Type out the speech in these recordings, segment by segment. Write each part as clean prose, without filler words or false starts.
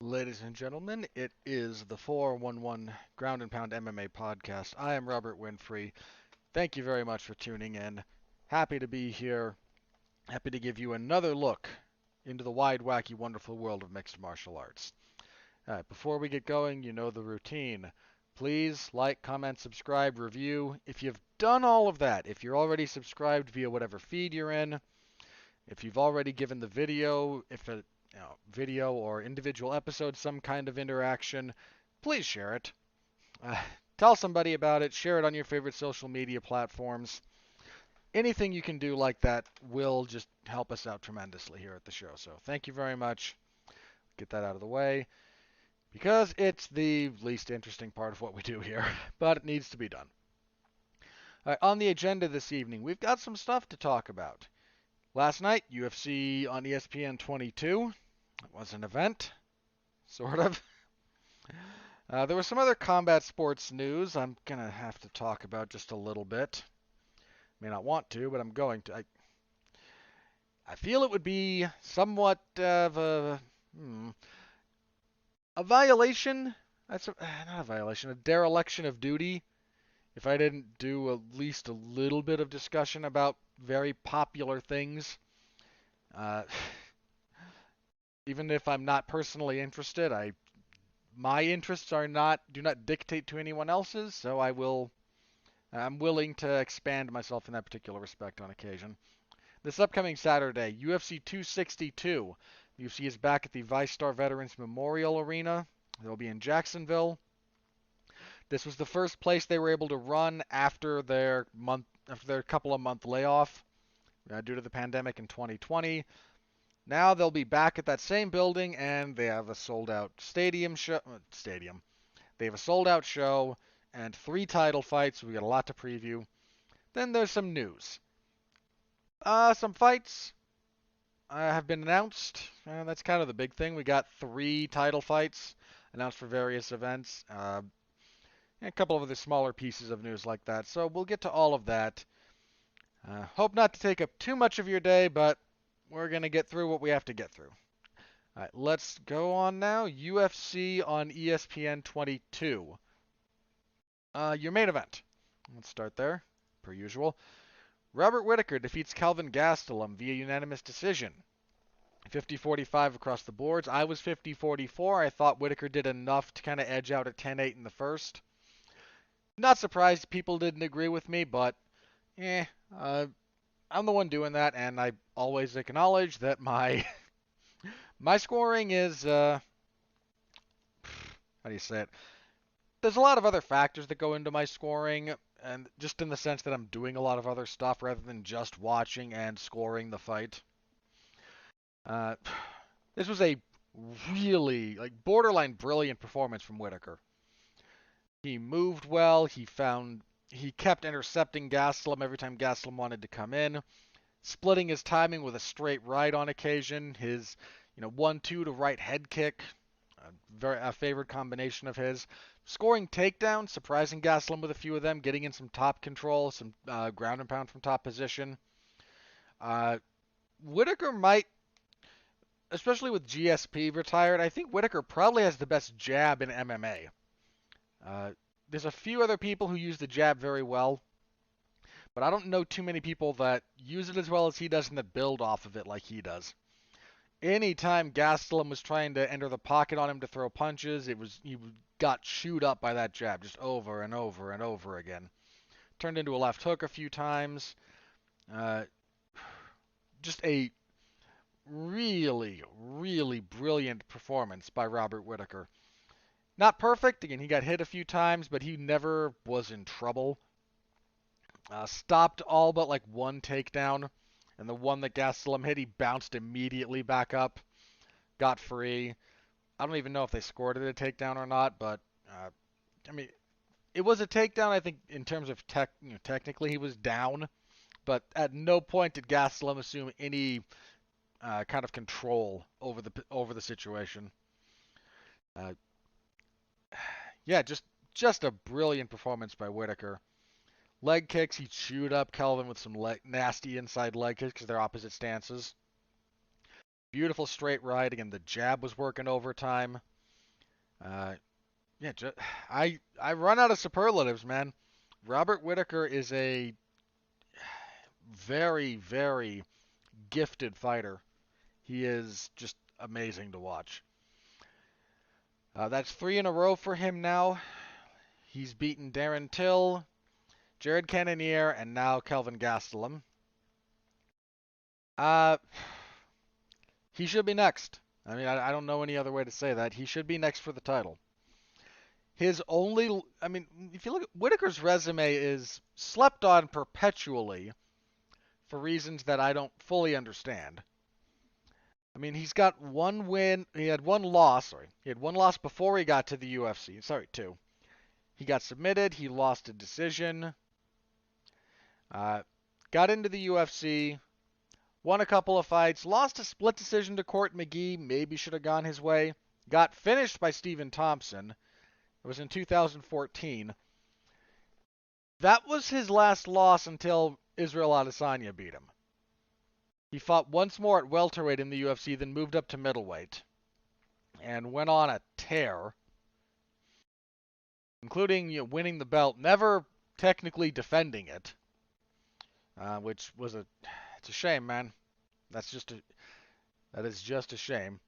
Ladies and gentlemen, it is the 411 Ground and Pound MMA podcast. I am Robert Winfree. Thank you very much for tuning in. Happy to be here. Happy to give you another look into the wide, wacky, wonderful world of mixed martial arts. All right, before we get going, you know the routine. Please like, comment, subscribe, review. If you've done all of that, if you're already subscribed via whatever feed you're in, if you've already given the video, if a video or individual episode some kind of interaction, please share it. Uh, Tell somebody about it. Share it on your favorite social media platforms. Anything you can do like that will just help us out tremendously here at the show. So thank you very much. Get that out of the way because it's the least interesting part of what we do here, but it needs to be done. On the agenda this evening, we've got some stuff to talk about. Last night, UFC on ESPN 22. It was an event, sort of. There was some other combat sports news I'm going to have to talk about just a little bit. May not want to, but I'm going to. I feel it would be somewhat of a violation. Not a violation, a dereliction of duty if I didn't do at least a little bit of discussion about very popular things. Uh, Even if I'm not personally interested, my interests do not dictate to anyone else's, so I'm willing to expand myself in that particular respect on occasion. This upcoming Saturday, UFC 262. UFC is back at the ViceStar Veterans Memorial Arena. They'll be in Jacksonville. This was the first place they were able to run after their couple of month layoff due to the pandemic in 2020. Now they'll be back at that same building, and they have a sold-out stadium. They have a sold-out show and 3 title fights. So we got a lot to preview. Then there's some news. Some fights have been announced. That's kind of the big thing. We got 3 title fights announced for various events. And a couple of other smaller pieces of news like that. So we'll get to all of that. Hope not to take up too much of your day, but we're going to get through what we have to get through. All right, let's go on now. UFC on ESPN 22. Your main event. Let's start there, per usual. Robert Whittaker defeats Kelvin Gastelum via unanimous decision. 50-45 across the boards. I was 50-44. I thought Whittaker did enough to kind of edge out at 10-8 in the first. Not surprised people didn't agree with me, but I'm the one doing that, and I always acknowledge that my my scoring is how do you say it? There's a lot of other factors that go into my scoring, and just in the sense that I'm doing a lot of other stuff rather than just watching and scoring the fight. Uh, this was a really borderline brilliant performance from Whittaker. He moved well. He kept intercepting Gastelum every time Gastelum wanted to come in, splitting his timing with a straight right on occasion. His 1-2 to right head kick, a favorite combination of his. Scoring takedowns, surprising Gastelum with a few of them, getting in some top control, some ground and pound from top position. Whittaker might, especially with GSP retired, I think Whittaker probably has the best jab in MMA. There's a few other people who use the jab very well, but I don't know too many people that use it as well as he does and that build off of it like he does. Anytime Gastelum was trying to enter the pocket on him to throw punches, he got chewed up by that jab just over and over and over again. Turned into a left hook a few times. Just a really, really brilliant performance by Robert Whittaker. Not perfect. Again, he got hit a few times, but he never was in trouble. Stopped all but one takedown. And the one that Gastelum hit, he bounced immediately back up. Got free. I don't even know if they scored it a takedown or not, but it was a takedown. I think in terms of technically he was down, but at no point did Gastelum assume any kind of control over the situation. Yeah, just a brilliant performance by Whittaker. Leg kicks, he chewed up Kelvin with some nasty inside leg kicks because they're opposite stances. Beautiful straight right. Again, the jab was working overtime. Uh, yeah, I run out of superlatives, man. Robert Whittaker is a very, very gifted fighter. He is just amazing to watch. That's 3 in a row for him now. He's beaten Darren Till, Jared Cannonier, and now Kelvin Gastelum. He should be next. I mean, I don't know any other way to say that. He should be next for the title. I mean, if you look at Whittaker's resume is slept on perpetually for reasons that I don't fully understand. I mean, he's got one win. He had one loss. Sorry, he had one loss before he got to the UFC. Sorry, two. He got submitted. He lost a decision. Got into the UFC. Won a couple of fights. Lost a split decision to Court McGee. Maybe should have gone his way. Got finished by Stephen Thompson. It was in 2014. That was his last loss until Israel Adesanya beat him. He fought once more at welterweight in the UFC, then moved up to middleweight, and went on a tear, including winning the belt, never technically defending it, which was it's a shame, man. That is just a shame.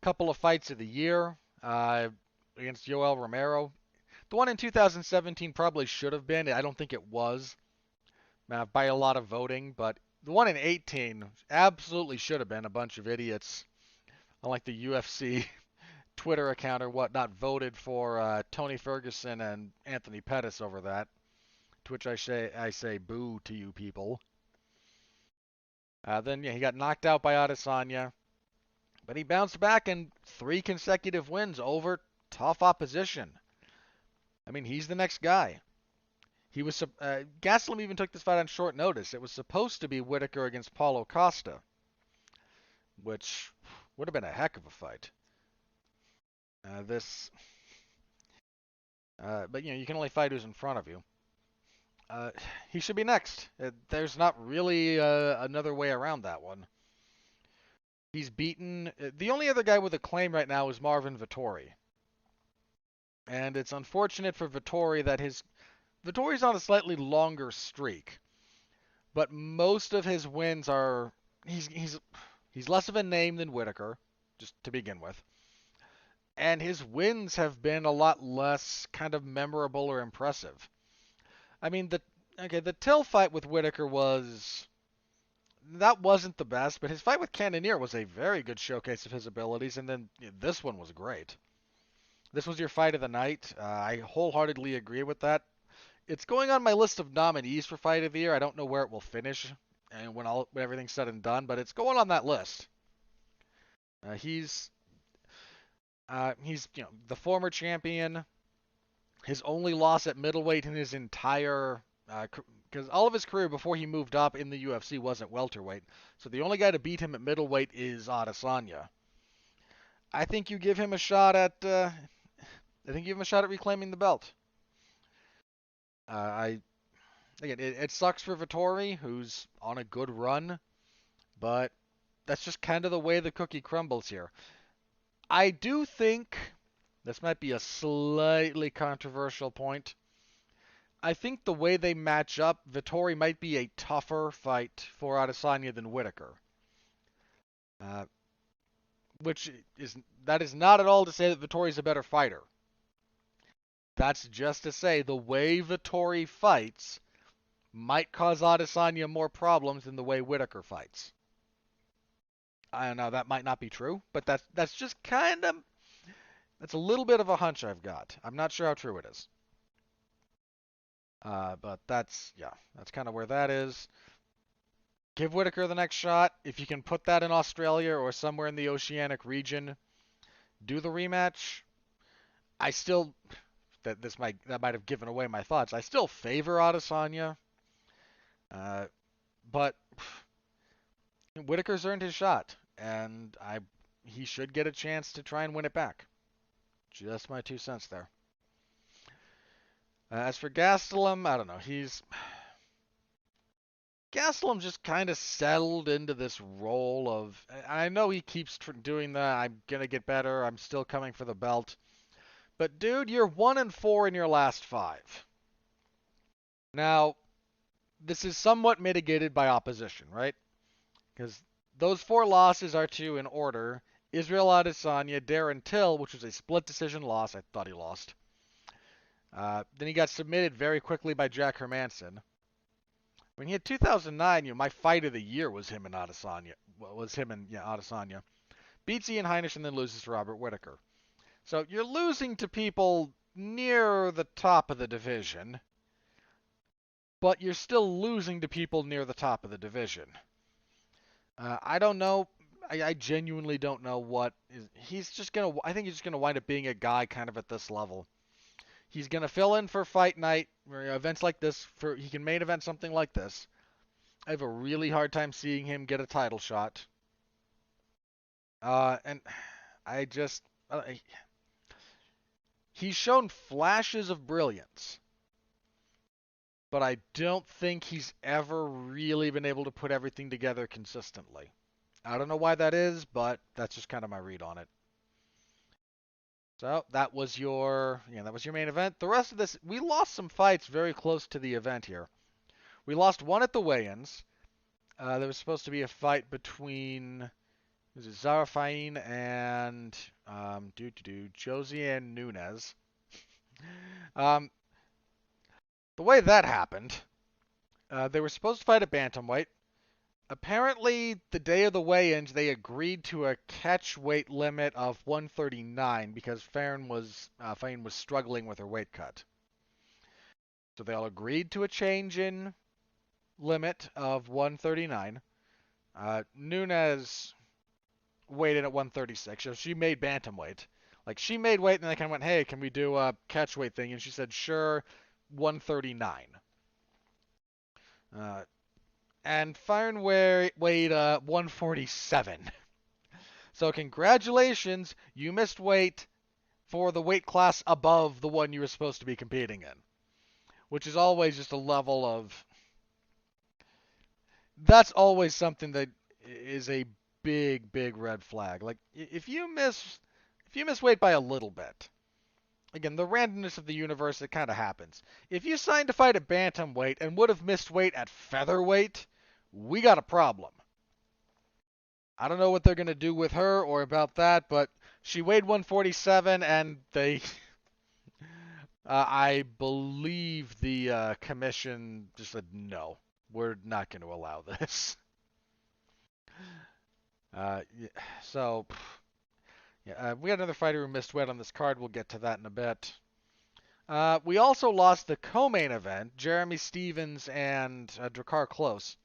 Couple of fights of the year against Yoel Romero. The one in 2017 probably should have been. I don't think it was by a lot of voting, but the one in 18 absolutely should have been. A bunch of idiots, unlike the UFC Twitter account or whatnot, voted for Tony Ferguson and Anthony Pettis over that. To which I say boo to you people. Then he got knocked out by Adesanya, but he bounced back in 3 consecutive wins over tough opposition. I mean, he's the next guy. Gastelum even took this fight on short notice. It was supposed to be Whittaker against Paulo Costa, which would have been a heck of a fight. But you can only fight who's in front of you. He should be next. There's not really another way around that one. He's beaten. The only other guy with a claim right now is Marvin Vettori. And it's unfortunate for Vettori that Vettori's on a slightly longer streak. But most of his wins are he's less of a name than Whittaker, just to begin with. And his wins have been a lot less kind of memorable or impressive. I mean, the Till fight with Whittaker that wasn't the best, but his fight with Cannonier was a very good showcase of his abilities, and then this one was great. This was your fight of the night. I wholeheartedly agree with that. It's going on my list of nominees for fight of the year. I don't know where it will finish and when everything's said and done, but it's going on that list. He's the former champion. His only loss at middleweight in his entire because all of his career before he moved up in the UFC wasn't welterweight. So the only guy to beat him at middleweight is Adesanya. I think you give him a shot at reclaiming the belt. It sucks for Vettori, who's on a good run, but that's just kind of the way the cookie crumbles here. I do think this might be a slightly controversial point. I think the way they match up, Vettori might be a tougher fight for Adesanya than Whittaker. That is not at all to say that Vettori's a better fighter. That's just to say the way Vettori fights might cause Adesanya more problems than the way Whittaker fights. I don't know, that might not be true, but that's just that's a little bit of a hunch I've got. I'm not sure how true it is. But that's kind of where that is. Give Whittaker the next shot. If you can put that in Australia or somewhere in the Oceanic region, do the rematch. That might have given away my thoughts. I still favor Adesanya, but Whittaker's earned his shot, and he should get a chance to try and win it back. Just my 2 cents there. As for Gastelum, I don't know. Gastelum just kind of settled into this role of, I know he keeps doing that. I'm gonna get better. I'm still coming for the belt. But dude, you're 1-4 in your last 5. Now, this is somewhat mitigated by opposition, right? Because those 4 losses are to, in order, Israel Adesanya, Darren Till, which was a split decision loss. I thought he lost. Then he got submitted very quickly by Jack Hermanson. When he had 2009, my fight of the year was him and Adesanya. Adesanya. Beats Ian Heinisch and then loses to Robert Whittaker. So you're losing to people near the top of the division, but you're still losing to people near the top of the division. I don't know. I genuinely don't know what is. He's just gonna. I think he's just gonna wind up being a guy kind of at this level. He's gonna fill in for fight night or events like this. He can main event something like this. I have a really hard time seeing him get a title shot. And I just he's shown flashes of brilliance, but I don't think he's ever really been able to put everything together consistently. I don't know why that is, but that's just kind of my read on it. So that was your main event. The rest of this, we lost some fights very close to the event here. We lost one at the weigh-ins. There was supposed to be a fight between Zarafain and Josiane Nunes. The way that happened, they were supposed to fight at bantamweight. Apparently, the day of the weigh-ins, they agreed to a catch weight limit of 139 because Fain was struggling with her weight cut. So they all agreed to a change in limit of 139. Nunes weighed in at 136, so she made bantamweight. Like, she made weight, and they kind of went, hey, can we do a catch weight thing? And she said, sure, 139. And Fain weighed 147. So congratulations, you missed weight for the weight class above the one you were supposed to be competing in. Which is always just a level of... That's always something that is a big, big red flag. Like, if you miss weight by a little bit, again, the randomness of the universe, it kind of happens. If you signed to fight at bantamweight and would have missed weight at featherweight, we got a problem. I don't know what they're going to do with her or about that, but she weighed 147, and they... I believe the commission just said, no, we're not going to allow this. So, yeah, we had another fighter who missed weight on this card. We'll get to that in a bit. We also lost the co-main event, Jeremy Stephens and Drakkar Klose.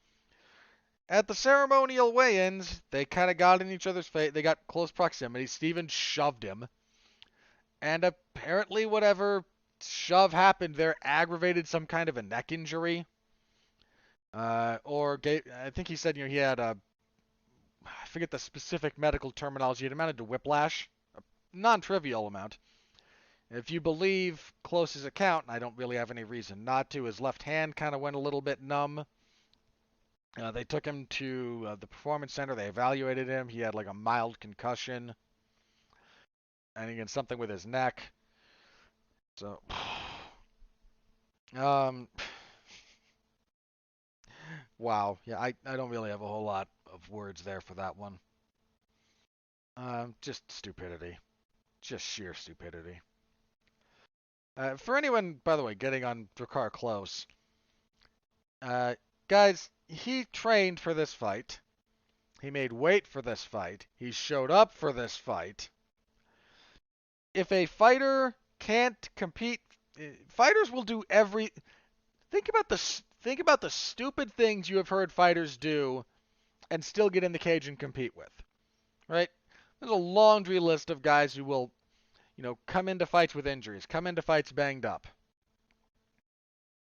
At the ceremonial weigh-ins, they kind of got in each other's face. They got close proximity. Stephens shoved him. And apparently whatever shove happened there aggravated some kind of a neck injury. I think he said, he had a... I forget the specific medical terminology. It amounted to whiplash. A non-trivial amount. If you believe Klose's account, and I don't really have any reason not to, his left hand kind of went a little bit numb. They took him to the performance center. They evaluated him. He had like a mild concussion. And again, something with his neck. So, wow. Yeah, I don't really have a whole lot of words there for that one. Just stupidity. Just sheer stupidity. For anyone, by the way, getting on Drakkar Klose, guys, he trained for this fight. He made weight for this fight. He showed up for this fight. If a fighter can't compete, fighters will do every... Think about the stupid things you have heard fighters do and still get in the cage and compete with. Right? There's a laundry list of guys who will, come into fights with injuries, come into fights banged up.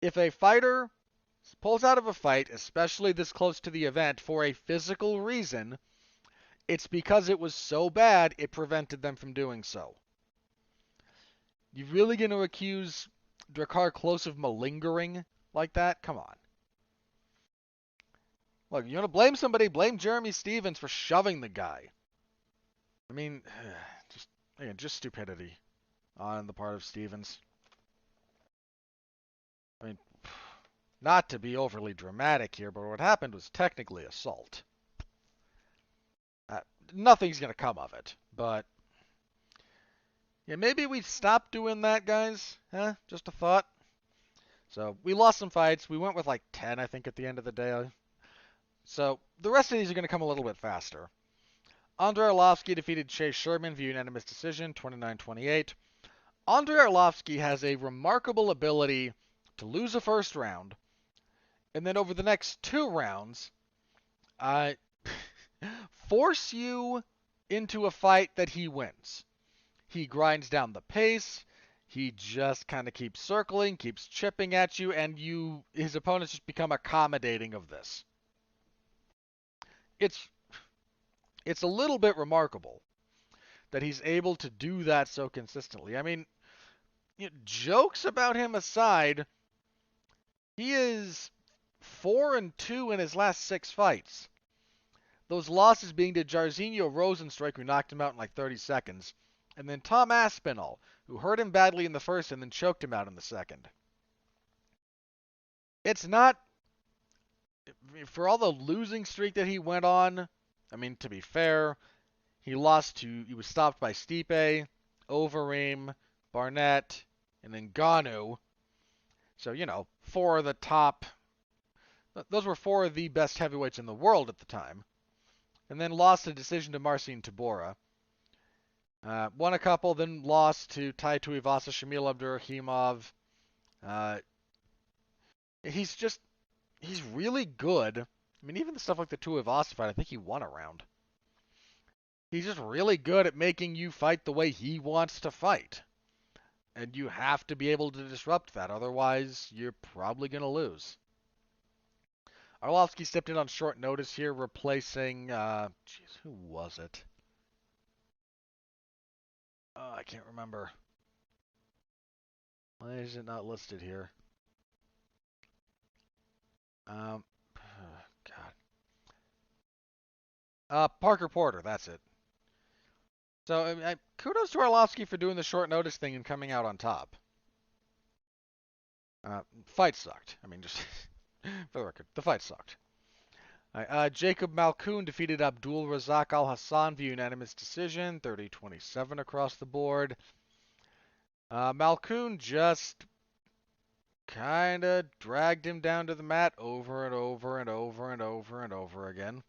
If a fighter pulls out of a fight, especially this close to the event, for a physical reason, it's because it was so bad it prevented them from doing so. You really going to accuse Drakkar Klose of malingering like that? Come on. Look, you want to blame somebody, blame Jeremy Stevens for shoving the guy. I mean, just again, just stupidity on the part of Stevens. I mean, not to be overly dramatic here, but what happened was technically assault. Uh, Nothing's going to come of it, but yeah, maybe we stop doing that, guys. Huh? Just a thought. So we lost some fights. We went with like 10, I think, at the end of the day. So the rest of these are going to come a little bit faster. Andrei Arlovsky defeated Chase Sherman via unanimous decision, 29-28. Andrei Arlovsky has a remarkable ability to lose a first round, and then over the next 2 rounds, force you into a fight that he wins. He grinds down the pace. He just kind of keeps circling, keeps chipping at you, and his opponents just become accommodating of this. It's a little bit remarkable that he's able to do that so consistently. I mean, jokes about him aside, he is 4-2 in his last 6 fights. Those losses being to Jairzinho Rosenstruik, who knocked him out in like 30 seconds, and then Tom Aspinall, who hurt him badly in the first and then choked him out in the second. It's not, for all the losing streak that he went on, I mean, to be fair, he was stopped by Stipe, Overeem, Barnett, and then Ngannou. So, 4 of the top, those were 4 of the best heavyweights in the world at the time. And then lost a decision to Marcin Tybura. Won a couple, then lost to Tai Tuivasa, Shamil Abdurakhimov. He's really good. I mean, even the stuff like the Tuivasa fight, I think he won a round. He's just really good at making you fight the way he wants to fight. And you have to be able to disrupt that, otherwise you're probably going to lose. Arlovsky stepped in on short notice here, replacing, who was it? Oh, I can't remember. Why is it not listed here? God. Parker Porter, that's it. So, kudos to Arlovsky for doing the short notice thing and coming out on top. Fight sucked. I mean, just for the record, the fight sucked. Jacob Malkoun defeated Abdul Razak Al Hassan via unanimous decision, 30-27 across the board. Malkoun just kind of dragged him down to the mat over and over and over and over and over again.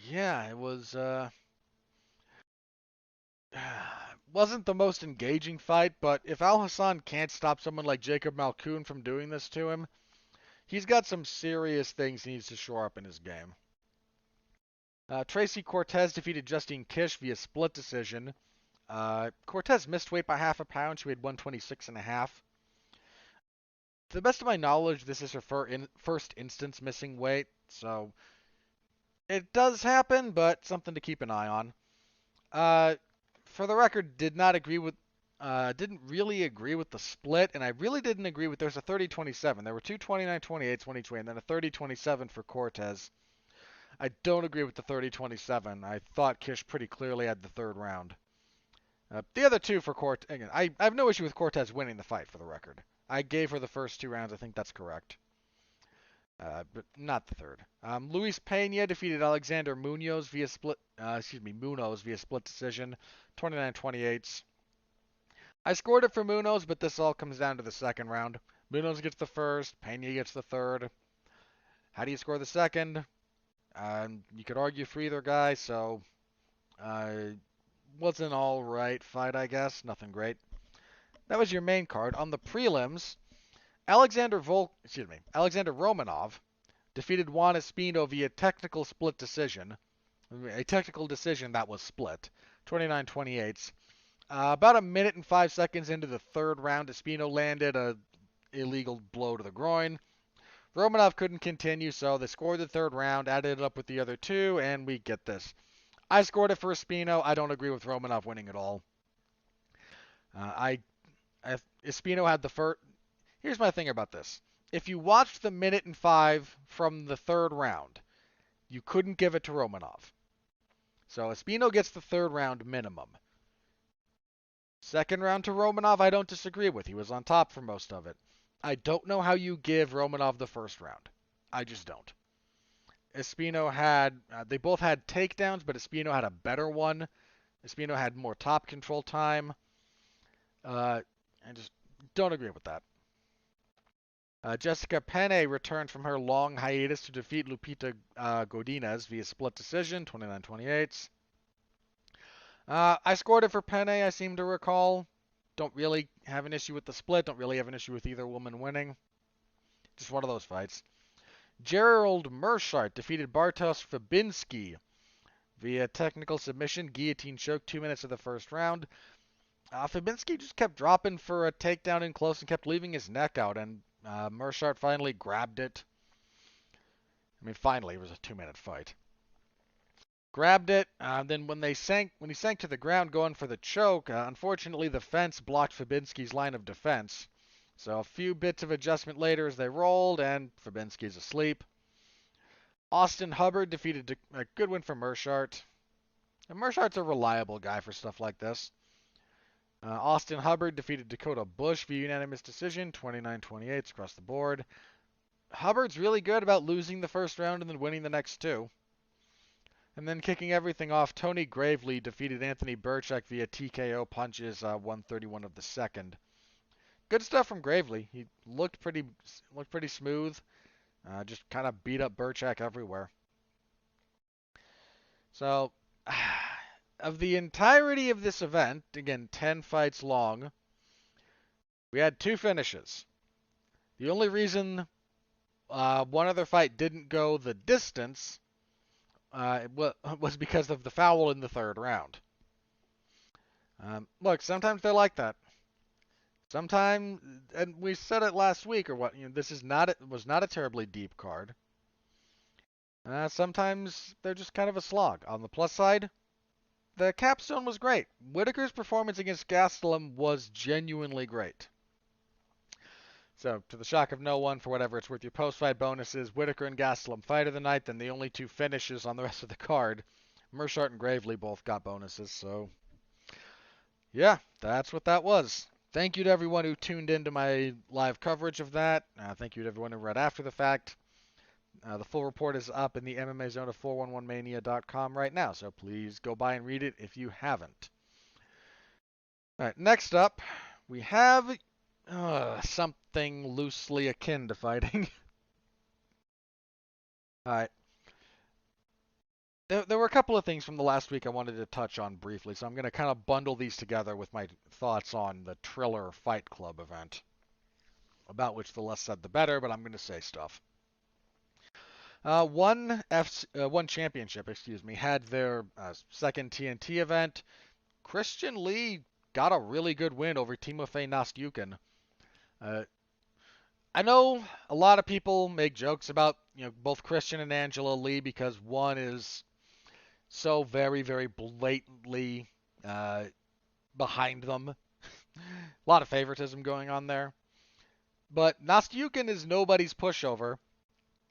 Yeah, it was wasn't the most engaging fight, but if Al Hassan can't stop someone like Jacob Malkoun from doing this to him, he's got some serious things he needs to shore up in his game. Tracy Cortez defeated Justine Kish via split decision. Cortez missed weight by half a pound. She weighed 126.5. To the best of my knowledge, this is her first instance missing weight, so it does happen, but something to keep an eye on. For the record, didn't really agree with the split, and I really didn't agree with, there's a 30-27. There were 2 29-28s when each way, and then a 30-27 for Cortez. I don't agree with the 30-27. I thought Kish pretty clearly had the third round. The other 2 for Cortez, again, I have no issue with Cortez winning the fight, for the record. I gave her the first 2 rounds. I think that's correct. But not the third. Luis Pena defeated Alexander Munoz via split decision, 29-28. I scored it for Munoz, but this all comes down to the second round. Munoz gets the first, Pena gets the third. How do you score the second? You could argue for either guy, so was an all-right fight, I guess. Nothing great. That was your main card. On the prelims, Alexander Romanov defeated Juan Espino via technical split decision. A technical decision that was split. 29-28. About a minute and 5 seconds into the third round, Espino landed a illegal blow to the groin. Romanov couldn't continue, so they scored the third round, added it up with the other 2, and we get this. I scored it for Espino. I don't agree with Romanov winning at all. Espino had the first. Here's my thing about this. if you watched the minute and 5 from the third round, you couldn't give it to Romanov. So Espino gets the third round minimum. Second round to Romanov, I don't disagree with. He was on top for most of it. I don't know how you give Romanov the first round. I just don't. Espino had, they both had takedowns, but Espino had a better one. Espino had more top control time. I just don't agree with that. Jessica Pena returned from her long hiatus to defeat Lupita Godinez via split decision, 29-28. I scored it for Pena, I seem to recall. Don't really have an issue with the split. Don't really have an issue with either woman winning. Just one of those fights. Gerald Meerschaert defeated Bartosz Fabinski via technical submission, guillotine choke, 2 minutes of the first round. Fabinski just kept dropping for a takedown in close and kept leaving his neck out, and Meerschaert finally grabbed it. I mean, finally, it was a 2-minute fight. Grabbed it, then when he sank to the ground going for the choke, unfortunately the fence blocked Fabinski's line of defense. So a few bits of adjustment later as they rolled, and Fabinski's asleep. Austin Hubbard defeated a good win for Meerschaert. And Meerschaert's a reliable guy for stuff like this. Austin Hubbard defeated Dakota Bush via unanimous decision, 29-28 across the board. Hubbard's really good about losing the first round and then winning the next two. And then kicking everything off, Tony Gravely defeated Anthony Burchak via TKO punches, 131 of the second. Good stuff from Gravely. He looked pretty smooth. Just kind of beat up Burchak everywhere. So, of the entirety of this event, again, 10 fights long, we had 2 finishes. The only reason one other fight didn't go the distance was because of the foul in the third round. Look, sometimes they're like that. Sometimes, and we said it last week or what, this was not a terribly deep card. Sometimes they're just kind of a slog. On the plus side, the capstone was great. Whitaker's performance against Gastelum was genuinely great. So, to the shock of no one, for whatever it's worth, your post-fight bonuses, Whitaker and Gastelum fight of the night, then the only 2 finishes on the rest of the card. Meerschaert and Gravely both got bonuses, so yeah, that's what that was. Thank you to everyone who tuned into my live coverage of that. Thank you to everyone who read after the fact. The full report is up in the MMA zone of 411mania.com right now, so please go by and read it if you haven't. All right, next up, we have something loosely akin to fighting. Alright. There were a couple of things from the last week I wanted to touch on briefly, so I'm going to kind of bundle these together with my thoughts on the Triller Fight Club event, about which the less said the better, but I'm going to say stuff. One championship, had their second TNT event. Christian Lee got a really good win over Timofey Nastyukhin. I know a lot of people make jokes about both Christian and Angela Lee because one is so very, very blatantly behind them. A lot of favoritism going on there. But Nastyukhin is nobody's pushover,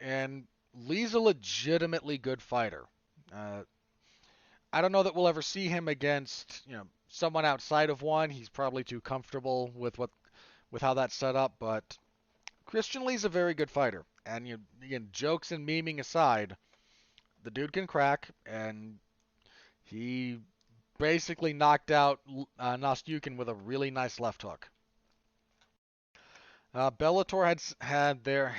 and Lee's a legitimately good fighter. I don't know that we'll ever see him against someone outside of one. He's probably too comfortable with how that's set up, but Christian Lee's a very good fighter. And again, jokes and memeing aside, the dude can crack, and he basically knocked out Nastyukhin with a really nice left hook. Bellator had their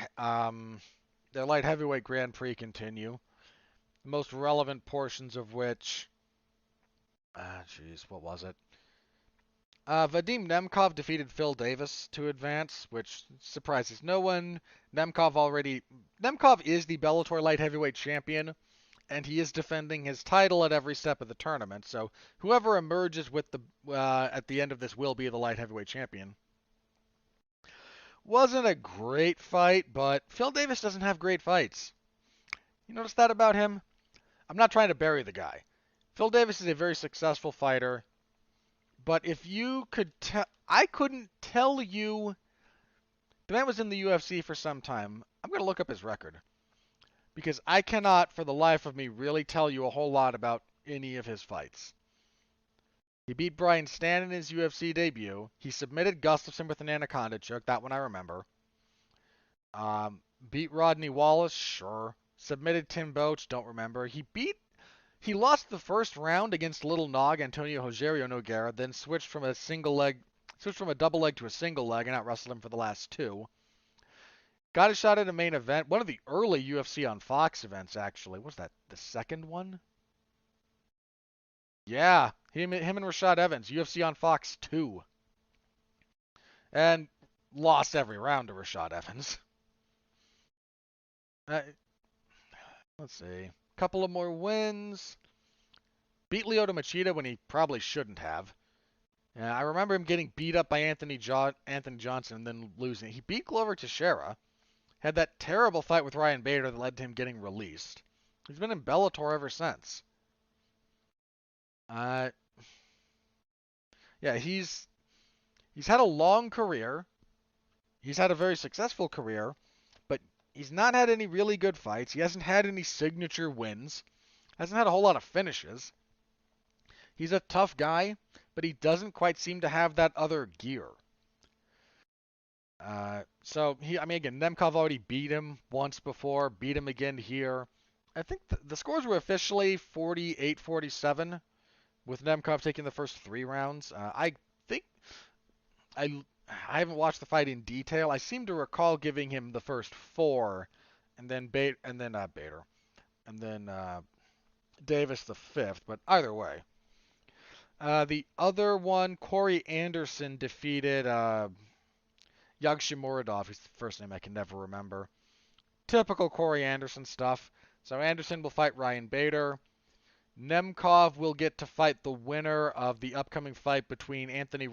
light heavyweight Grand Prix continue. The most relevant portions of which, what was it? Vadim Nemkov defeated Phil Davis to advance, which surprises no one. Nemkov is the Bellator light heavyweight champion, and he is defending his title at every step of the tournament. So whoever emerges with at the end of this will be the light heavyweight champion. Wasn't a great fight, but Phil Davis doesn't have great fights. You notice that about him? I'm not trying to bury the guy. Phil Davis is a very successful fighter. But if you could I couldn't tell you The man was in the UFC for some time. I'm going to look up his record because I cannot, for the life of me, really tell you a whole lot about any of his fights. He beat Brian Stann in his UFC debut. He submitted Gustafsson with an anaconda choke. That one I remember. Beat Rodney Wallace, sure. Submitted Tim Boach, don't remember. He lost the first round against Little Nog, Antonio Rogerio Nogueira, then switched from a double leg to a single leg and out-wrestled him for the last two. Got a shot at a main event, one of the early UFC on Fox events, actually. Was that the second one? Yeah, him and Rashad Evans, UFC on Fox 2. And lost every round to Rashad Evans. Let's see. Couple of more wins. Beat Lyoto Machida when he probably shouldn't have. I remember him getting beat up by Anthony Johnson and then losing. He beat Glover Teixeira. Had that terrible fight with Ryan Bader that led to him getting released. He's been in Bellator ever since. Yeah, he's had a long career. He's had a very successful career, but he's not had any really good fights. He hasn't had any signature wins. Hasn't had a whole lot of finishes. He's a tough guy, but he doesn't quite seem to have that other gear. Again, Nemkov already beat him once before, beat him again here. I think the scores were officially 48-47, with Nemkov taking the first 3 rounds. I haven't watched the fight in detail. I seem to recall giving him the first 4, and then Bader, and then Davis the 5th. But either way, the other one, Corey Anderson defeated Yagshimuradov, whose first name I can never remember. Typical Corey Anderson stuff. So Anderson will fight Ryan Bader. Nemkov will get to fight the winner of the upcoming fight between Anthony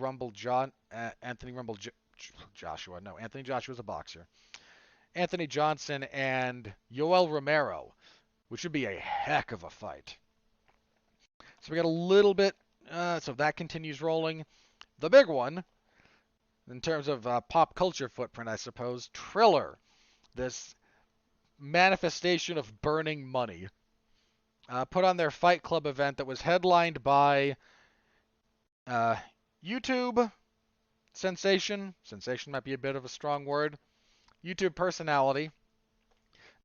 Joshua's a boxer. Anthony Johnson and Yoel Romero, which should be a heck of a fight. So we got a little bit, so that continues rolling. The big one, in terms of pop culture footprint, I suppose, Triller, this manifestation of burning money, put on their Fight Club event that was headlined by YouTube sensation might be a bit of a strong word, YouTube personality,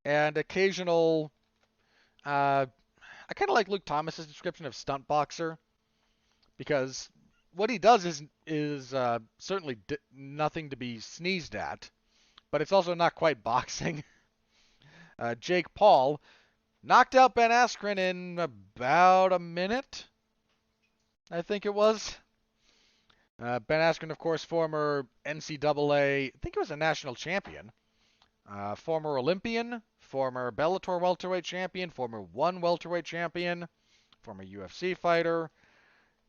and occasional, I kind of like Luke Thomas's description of stunt boxer, because what he does is certainly nothing to be sneezed at, but it's also not quite boxing. Jake Paul knocked out Ben Askren in about a minute, I think it was. Ben Askren, of course, former NCAA, I think he was a national champion, former Olympian, former Bellator welterweight champion, former ONE welterweight champion, former UFC fighter.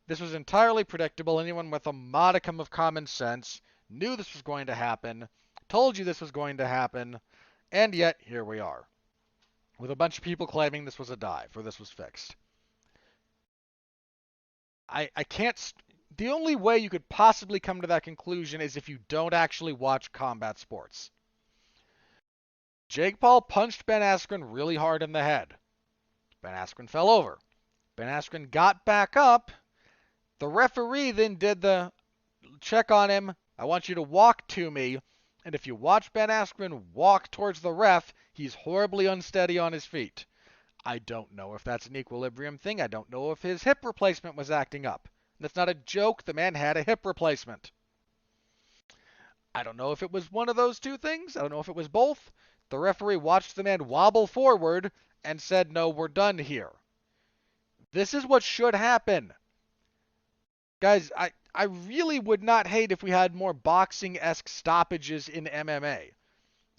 This was entirely predictable. Anyone with a modicum of common sense knew this was going to happen, told you this was going to happen, and yet here we are, with a bunch of people claiming this was a dive or this was fixed. I can't. The only way you could possibly come to that conclusion is if you don't actually watch combat sports. Jake Paul punched Ben Askren really hard in the head. Ben Askren fell over. Ben Askren got back up. The referee then did the check on him. I want you to walk to me. And if you watch Ben Askren walk towards the ref, he's horribly unsteady on his feet. I don't know if that's an equilibrium thing. I don't know if his hip replacement was acting up. That's not a joke. The man had a hip replacement. I don't know if it was one of those two things. I don't know if it was both. The referee watched the man wobble forward and said, no, we're done here. This is what should happen. Guys, I really would not hate if we had more boxing-esque stoppages in MMA.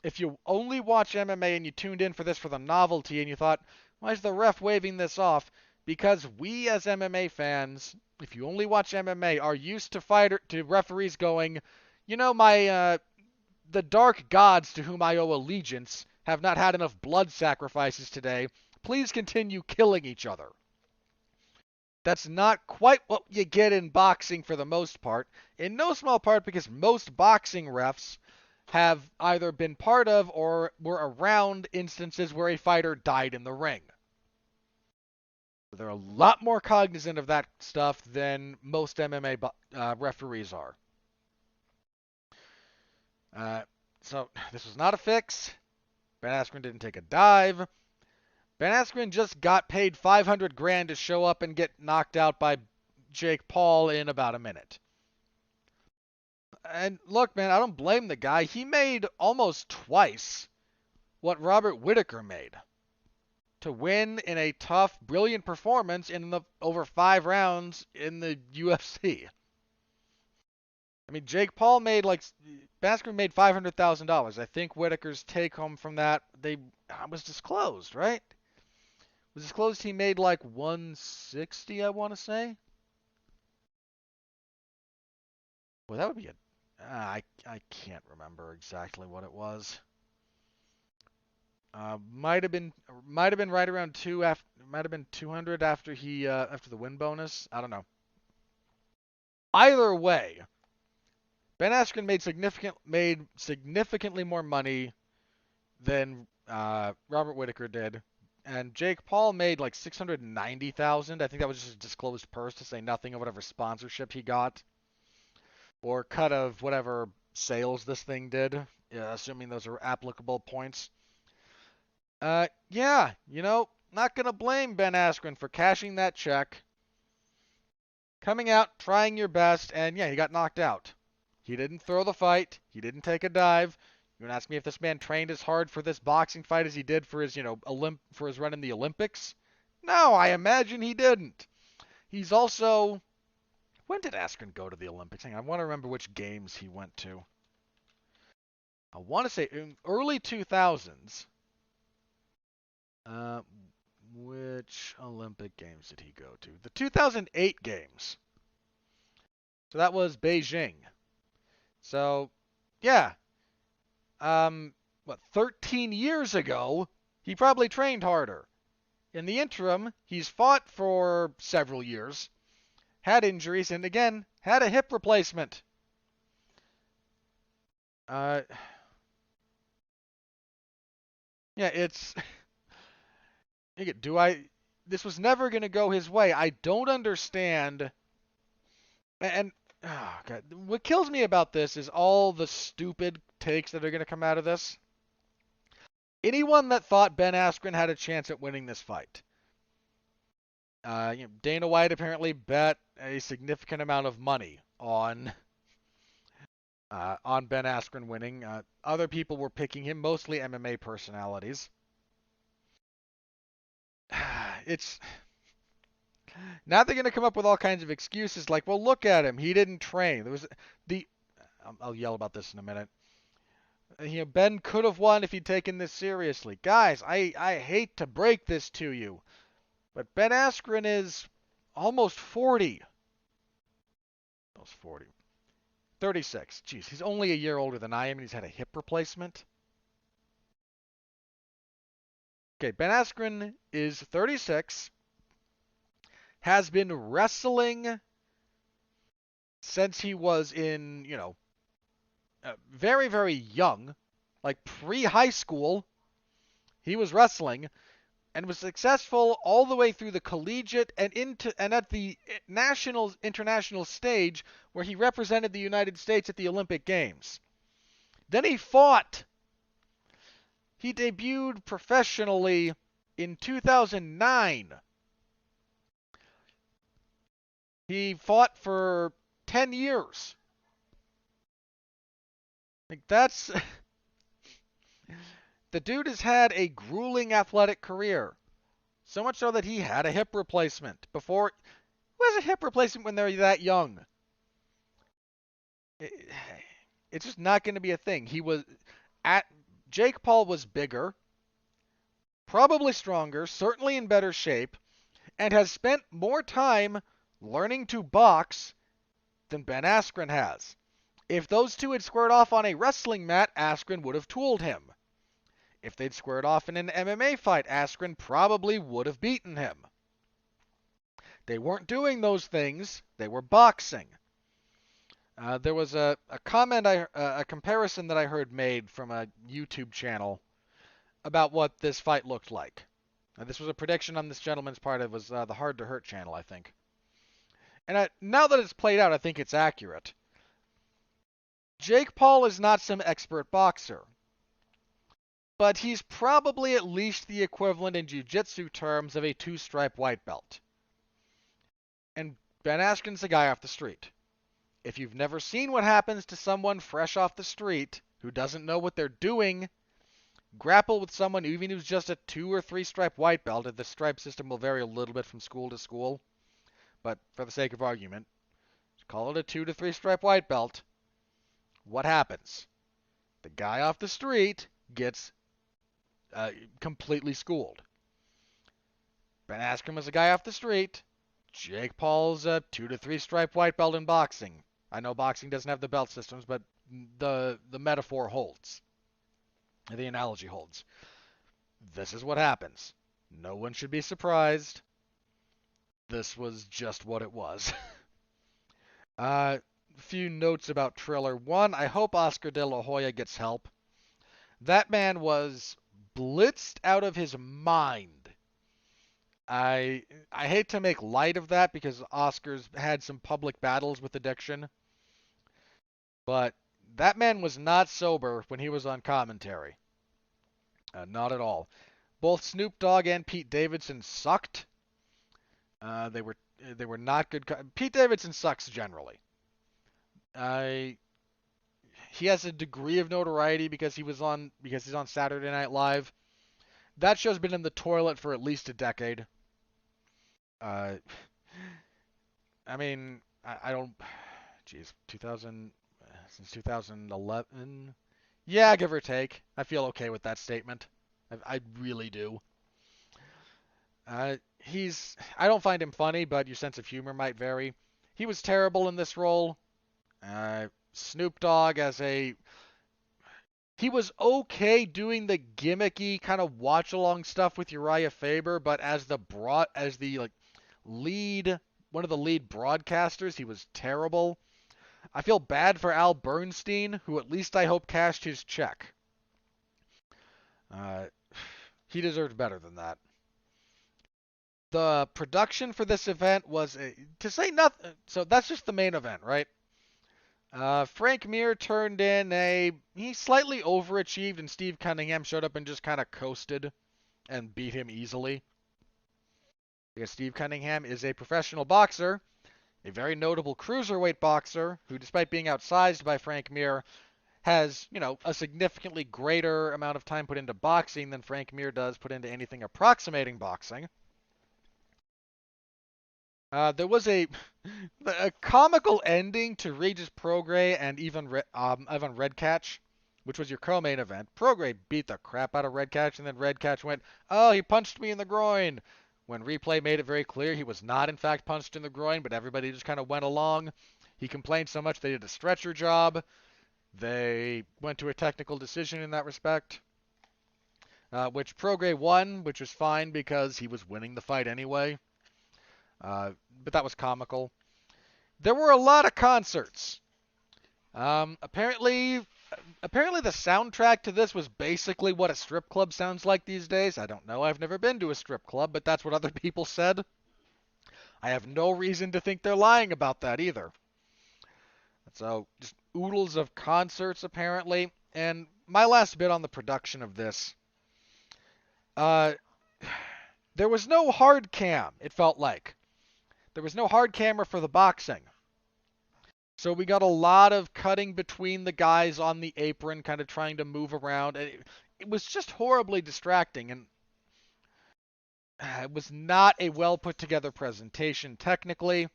If you only watch MMA and you tuned in for this for the novelty and you thought, why is the ref waving this off? Because we as MMA fans, if you only watch MMA, are used to referees going, you know, the dark gods to whom I owe allegiance have not had enough blood sacrifices today. Please continue killing each other. That's not quite what you get in boxing for the most part. In no small part because most boxing refs have either been part of or were around instances where a fighter died in the ring. They're a lot more cognizant of that stuff than most MMA referees are. So this was not a fix. Ben Askren didn't take a dive. Ben Askren just got paid $500,000 to show up and get knocked out by Jake Paul in about a minute. And look, man, I don't blame the guy. He made almost twice what Robert Whittaker made to win in a tough, brilliant performance in the over 5 rounds in the UFC. I mean, Jake Paul made Ben Askren made $500,000. I think Whittaker's take home from that was disclosed, right? It was disclosed he made like 160, I want to say. Well, that would be I can't remember exactly what it was. Might have been right around might have been 200 after the win bonus. I don't know. Either way, Ben Askren made significantly more money than Robert Whittaker did, and Jake Paul made like $690,000. I think that was just a disclosed purse, to say nothing of whatever sponsorship he got or cut of whatever sales this thing did, assuming those are applicable points. Yeah, not gonna blame Ben Askren for cashing that check, coming out, trying your best, and yeah, he got knocked out. He didn't throw the fight. He didn't take a dive. You want to ask me if this man trained as hard for this boxing fight as he did for his, for his run in the Olympics? No, I imagine he didn't. He's also... When did Askren go to the Olympics? Hang on, I want to remember which games he went to. I want to say in early 2000s. Which Olympic games did he go to? The 2008 games. So that was Beijing. So, yeah. 13 years ago, he probably trained harder. In the interim, he's fought for several years, had injuries, and again, had a hip replacement. Yeah, it's... This was never going to go his way. I don't understand. And oh God, what kills me about this is all the stupid takes that are going to come out of this. Anyone that thought Ben Askren had a chance at winning this fight. Dana White apparently bet a significant amount of money on Ben Askren winning. Other people were picking him, mostly MMA personalities. It's... Now they're going to come up with all kinds of excuses like, well, look at him. He didn't train. There was I'll yell about this in a minute. Ben could have won if he'd taken this seriously. Guys, I hate to break this to you, but Ben Askren is almost 40. Almost 40. 36. Jeez, he's only a year older than I am, and he's had a hip replacement. Okay, Ben Askren is 36. Has been wrestling since he was in, very, very young, like pre-high school. He was wrestling and was successful all the way through the collegiate and at the international stage where he represented the United States at the Olympic Games. Then he fought. He debuted professionally in 2009. He fought for 10 years. Like that's... The dude has had a grueling athletic career. So much so that he had a hip replacement before... Who has a hip replacement when they're that young? It's just not going to be a thing. Jake Paul was bigger, probably stronger, certainly in better shape, and has spent more time learning to box than Ben Askren has. If those two had squared off on a wrestling mat, Askren would have tooled him. If they'd squared off in an MMA fight, Askren probably would have beaten him. They weren't doing those things. They were boxing. There was a a comparison that I heard made from a YouTube channel about what this fight looked like. This was a prediction on this gentleman's part. It was the Hard to Hurt channel, I think. And now that it's played out, I think it's accurate. Jake Paul is not some expert boxer, but he's probably at least the equivalent in jiu-jitsu terms of a two-stripe white belt. And Ben Askren's a guy off the street. If you've never seen what happens to someone fresh off the street who doesn't know what they're doing, grapple with someone even who's just a 2 or 3 stripe white belt, and the stripe system will vary a little bit from school to school, but for the sake of argument, call it a 2 to 3 stripe white belt. What happens? The guy off the street gets completely schooled. Ben Askren was a guy off the street. Jake Paul's a 2 to 3 stripe white belt in boxing. I know boxing doesn't have the belt systems, but the metaphor holds. The analogy holds. This is what happens. No one should be surprised. This was just what it was. A few notes about Triller. One, I hope Oscar De La Hoya gets help. That man was blitzed out of his mind. I hate to make light of that because Oscar's had some public battles with addiction. But that man was not sober when he was on commentary. Not at all. Both Snoop Dogg and Pete Davidson sucked. They were not good. Pete Davidson sucks generally. He has a degree of notoriety because he's on Saturday Night Live. That show's been in the toilet for at least a decade. I mean, I don't. Geez, 2000 since 2011. Yeah, give or take. I feel okay with that statement. I really do. I don't find him funny, but your sense of humor might vary. He was terrible in this role. Snoop Dogg he was okay doing the gimmicky kind of watch along stuff with Uriah Faber, but as the lead, one of the lead broadcasters, he was terrible. I feel bad for Al Bernstein, who at least I hope cashed his check. He deserved better than that. The production for this event was, to say nothing, so that's just the main event, right? Frank Mir turned in he slightly overachieved, and Steve Cunningham showed up and just kind of coasted and beat him easily. Because Steve Cunningham is a professional boxer, a very notable cruiserweight boxer, who despite being outsized by Frank Mir, has, a significantly greater amount of time put into boxing than Frank Mir does put into anything approximating boxing. There was a comical ending to Regis Prograis and Ivan Redkach, which was your co-main event. Prograis beat the crap out of Redkach, and then Redkach went, "Oh, he punched me in the groin." When replay made it very clear he was not in fact punched in the groin, but everybody just kind of went along. He complained so much they did a stretcher job. They went to a technical decision in that respect, which Prograis won, which was fine because he was winning the fight anyway. But that was comical. There were a lot of concerts. Apparently the soundtrack to this was basically what a strip club sounds like these days. I don't know. I've never been to a strip club, but that's what other people said. I have no reason to think they're lying about that either. So, just oodles of concerts, apparently. And my last bit on the production of this. There was no hard cam, it felt like. There was no hard camera for the boxing. So we got a lot of cutting between the guys on the apron, kind of trying to move around. And it was just horribly distracting, and it was not a well put together presentation technically. It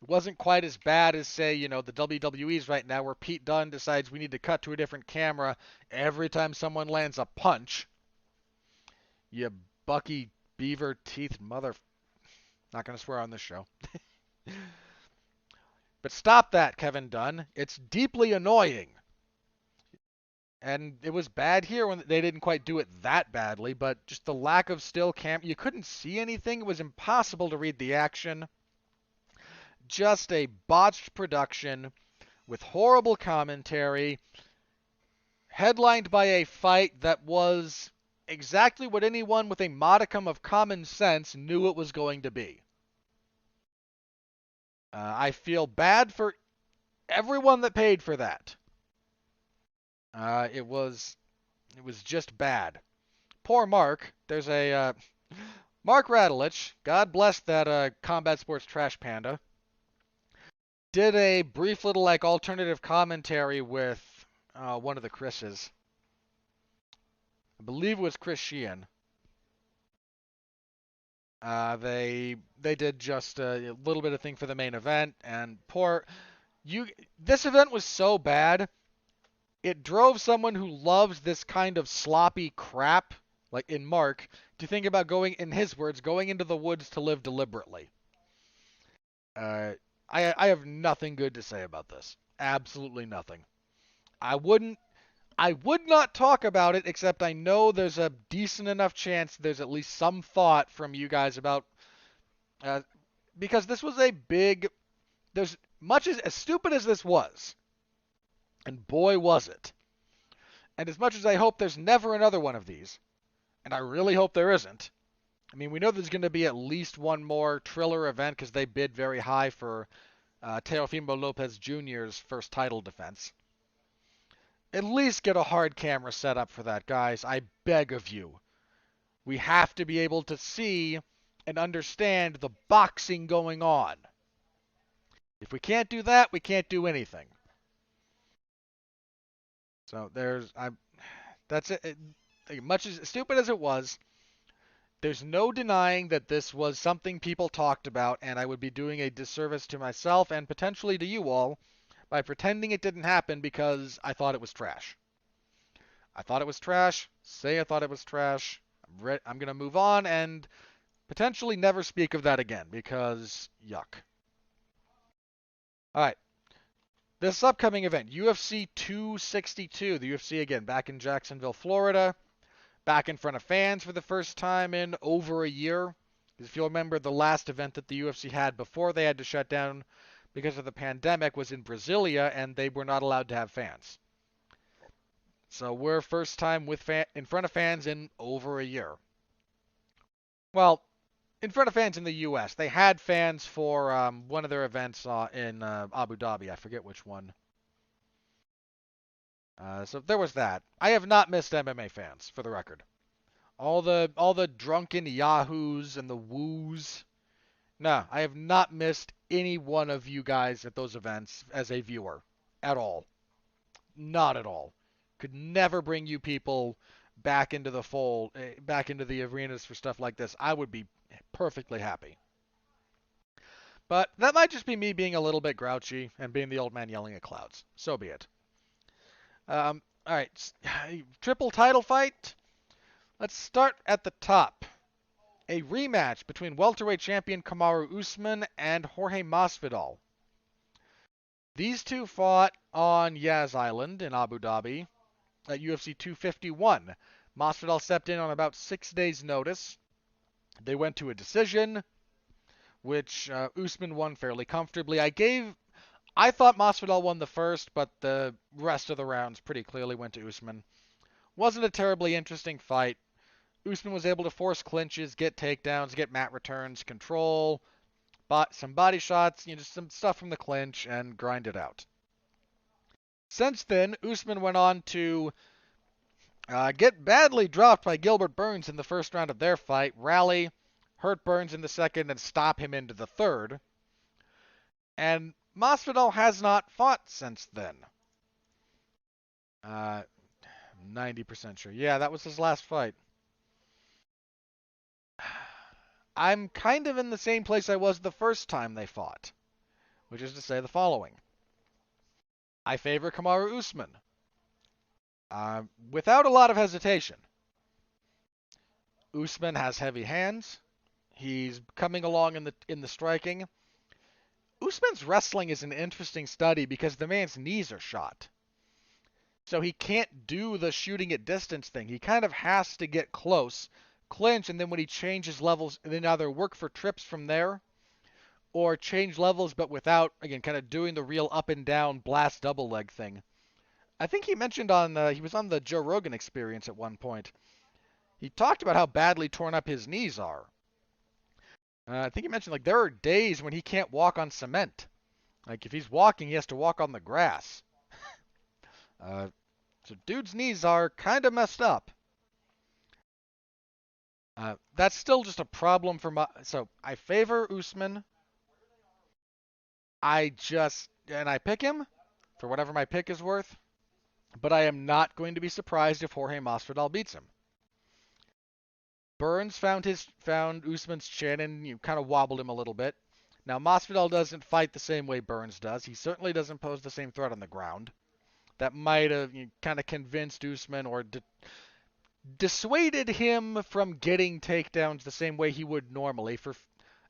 wasn't quite as bad as, say, the WWE's right now, where Pete Dunne decides we need to cut to a different camera every time someone lands a punch. You Bucky Beaver teeth mother... Not going to swear on this show. But stop that, Kevin Dunn. It's deeply annoying. And it was bad here when they didn't quite do it that badly, but just the lack of still cam... You couldn't see anything. It was impossible to read the action. Just a botched production with horrible commentary, headlined by a fight that was exactly what anyone with a modicum of common sense knew it was going to be. I feel bad for everyone that paid for that. It was just bad. Poor Mark. There's a Mark Radulich. God bless that combat sports trash panda. Did a brief little alternative commentary with one of the Chris's. I believe it was Chris Sheehan. They did just a little bit of thing for the main event, and this event was so bad, it drove someone who loves this kind of sloppy crap, like in Mark, to think about going, in his words, going into the woods to live deliberately. I have nothing good to say about this. Absolutely nothing. I would not talk about it, except I know there's a decent enough chance there's at least some thought from you guys about, because this was a big, there's much as stupid as this was, and boy was it, and as much as I hope there's never another one of these, and I really hope there isn't. I mean, we know there's going to be at least one more Triller event because they bid very high for Teofimo Lopez Jr.'s first title defense. At least get a hard camera set up for that, guys. I beg of you. We have to be able to see and understand the boxing going on. If we can't do that, we can't do anything. So that's it. Much as stupid as it was, there's no denying that this was something people talked about, and I would be doing a disservice to myself and potentially to you all by pretending it didn't happen because I thought it was trash. I thought it was trash. Say I thought it was trash. I'm going to move on and potentially never speak of that again because yuck. All right. This upcoming event, UFC 262. The UFC again back in Jacksonville, Florida. Back in front of fans for the first time in over a year. If you'll remember, the last event that the UFC had before they had to shut down because of the pandemic was in Brasilia, and they were not allowed to have fans. So we're first time in front of fans in over a year. Well, in front of fans in the U.S. They had fans for one of their events in Abu Dhabi. I forget which one. So there was that. I have not missed MMA fans, for the record. All the drunken yahoos and the woos. No, I have not missed any one of you guys at those events as a viewer. At all. Not at all. Could never bring you people back into the fold, back into the arenas for stuff like this. I would be perfectly happy. But that might just be me being a little bit grouchy and being the old man yelling at clouds. So be it. All right, triple title fight. Let's start at the top. A rematch between welterweight champion Kamaru Usman and Jorge Masvidal. These two fought on Yas Island in Abu Dhabi at UFC 251. Masvidal stepped in on about 6 days' notice. They went to a decision, which Usman won fairly comfortably. I thought Masvidal won the first, but the rest of the rounds pretty clearly went to Usman. Wasn't a terribly interesting fight. Usman was able to force clinches, get takedowns, get mat returns, control, some body shots, just some stuff from the clinch, and grind it out. Since then, Usman went on to get badly dropped by Gilbert Burns in the first round of their fight, rally, hurt Burns in the second, and stop him into the third. And Masvidal has not fought since then. 90% sure. Yeah, that was his last fight. I'm kind of in the same place I was the first time they fought, which is to say the following. I favor Kamaru Usman. Without a lot of hesitation. Usman has heavy hands. He's coming along in the striking. Usman's wrestling is an interesting study because the man's knees are shot. So he can't do the shooting at distance thing. He kind of has to get close, clinch, and then when he changes levels, then either work for trips from there or change levels, but without, again, kind of doing the real up and down blast double leg thing. I think he mentioned he was on the Joe Rogan Experience at one point. He talked about how badly torn up his knees are. I think he mentioned like there are days when he can't walk on cement. Like if he's walking, he has to walk on the grass. Uh, so dude's knees are kind of messed up. That's still just a problem for my. So I favor Usman. I pick him for whatever my pick is worth. But I am not going to be surprised if Jorge Masvidal beats him. Burns found Usman's chin and kind of wobbled him a little bit. Now Masvidal doesn't fight the same way Burns does. He certainly doesn't pose the same threat on the ground. That might have kind of convinced Usman or dissuaded him from getting takedowns the same way he would normally,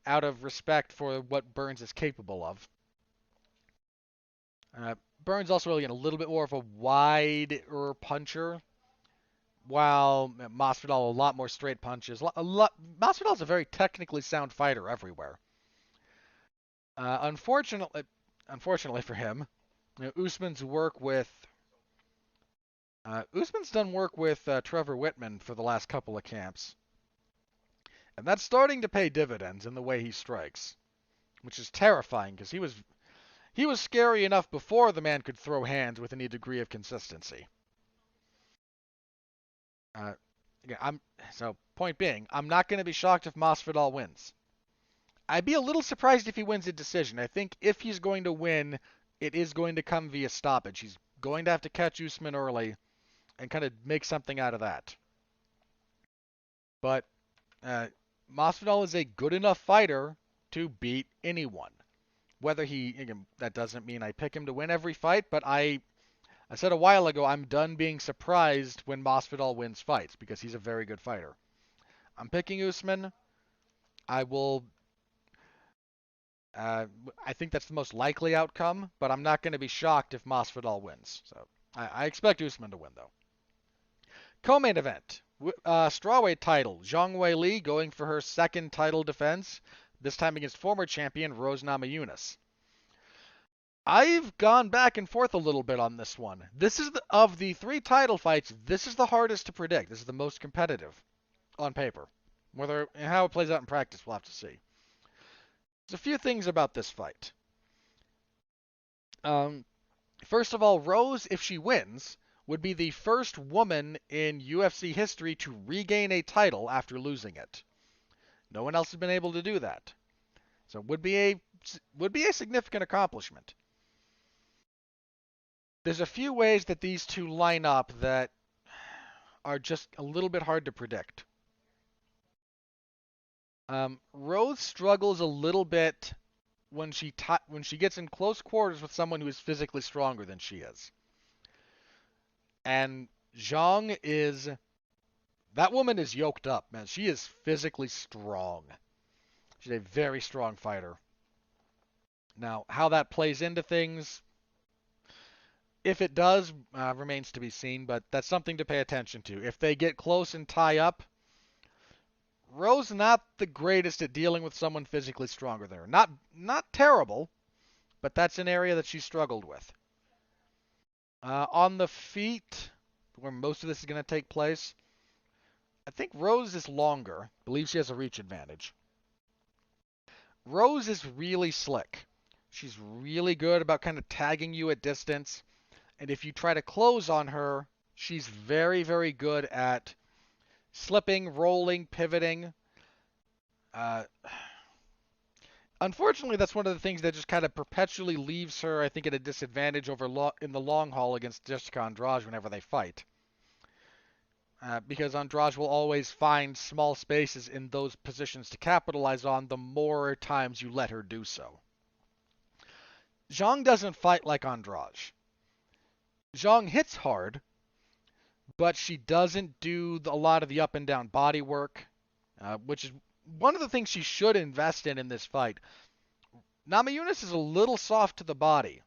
out of respect for what Burns is capable of. Burns also really a little bit more of a wider puncher, while Masvidal a lot more straight punches. Masvidal's a very technically sound fighter everywhere. Unfortunately for him, Usman's done work with Trevor Whitman for the last couple of camps, and that's starting to pay dividends in the way he strikes, which is terrifying because he was scary enough before the man could throw hands with any degree of consistency. Point being, I'm not going to be shocked if Masvidal wins. I'd be a little surprised if he wins a decision. I think if he's going to win, it is going to come via stoppage. He's going to have to catch Usman early and kind of make something out of that. But Masvidal is a good enough fighter to beat anyone. That doesn't mean I pick him to win every fight, but I said a while ago I'm done being surprised when Masvidal wins fights because he's a very good fighter. I'm picking Usman. I think that's the most likely outcome, but I'm not going to be shocked if Masvidal wins. So I expect Usman to win, though. Co-main event. Strawweight title. Zhang Weili going for her second title defense, this time against former champion Rose Namajunas. I've gone back and forth a little bit on this one. Of the three title fights, this is the hardest to predict. This is the most competitive on paper. How it plays out in practice, we'll have to see. There's a few things about this fight. First of all, Rose, if she wins, would be the first woman in UFC history to regain a title after losing it. No one else has been able to do that. So it would be a significant accomplishment. There's a few ways that these two line up that are just a little bit hard to predict. Rose struggles a little bit when she gets in close quarters with someone who is physically stronger than she is. And Zhang that woman is yoked up, man. She is physically strong. She's a very strong fighter. Now, how that plays into things, if it does, remains to be seen, but that's something to pay attention to. If they get close and tie up, Rose not the greatest at dealing with someone physically stronger there. Not terrible, but that's an area that she struggled with. On the feet, where most of this is going to take place, I think Rose is longer. I believe she has a reach advantage. Rose is really slick. She's really good about kind of tagging you at distance. And if you try to close on her, she's very, very good at slipping, rolling, pivoting. Unfortunately, that's one of the things that just kind of perpetually leaves her, I think, at a disadvantage in the long haul against Jessica Andrade whenever they fight. Because Andrade will always find small spaces in those positions to capitalize on the more times you let her do so. Zhang doesn't fight like Andrade. Zhang hits hard, but she doesn't do a lot of the up and down body work, which is one of the things she should invest in this fight. Namajunas is a little soft to the body.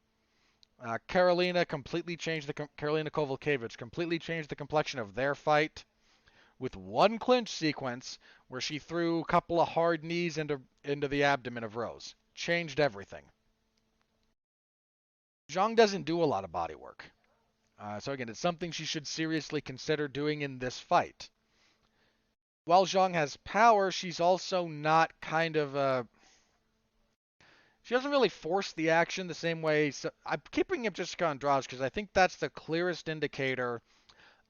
Karolina Kovalkiewicz completely changed the complexion of their fight. with one clinch sequence where she threw a couple of hard knees into the abdomen of Rose. Changed everything. Zhang doesn't do a lot of body work. So again, it's something she should seriously consider doing in this fight. While Zhang has power, she's also not kind of she doesn't really force the action the same way. So I'm keeping up Jessica Andrade because I think that's the clearest indicator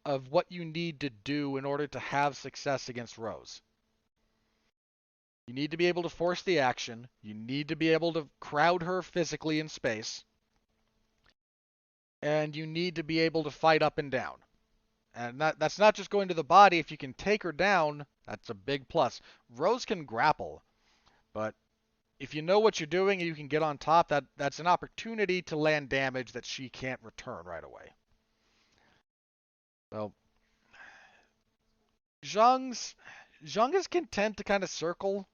of what you need to do in order to have success against Rose. You need to be able to force the action. You need to be able to crowd her physically in space. And you need to be able to fight up and down. And that's not just going to the body. If you can take her down, that's a big plus. Rose can grapple, but if you know what you're doing and you can get on top, that's an opportunity to land damage that she can't return right away. So Zhang is content to kind of circle.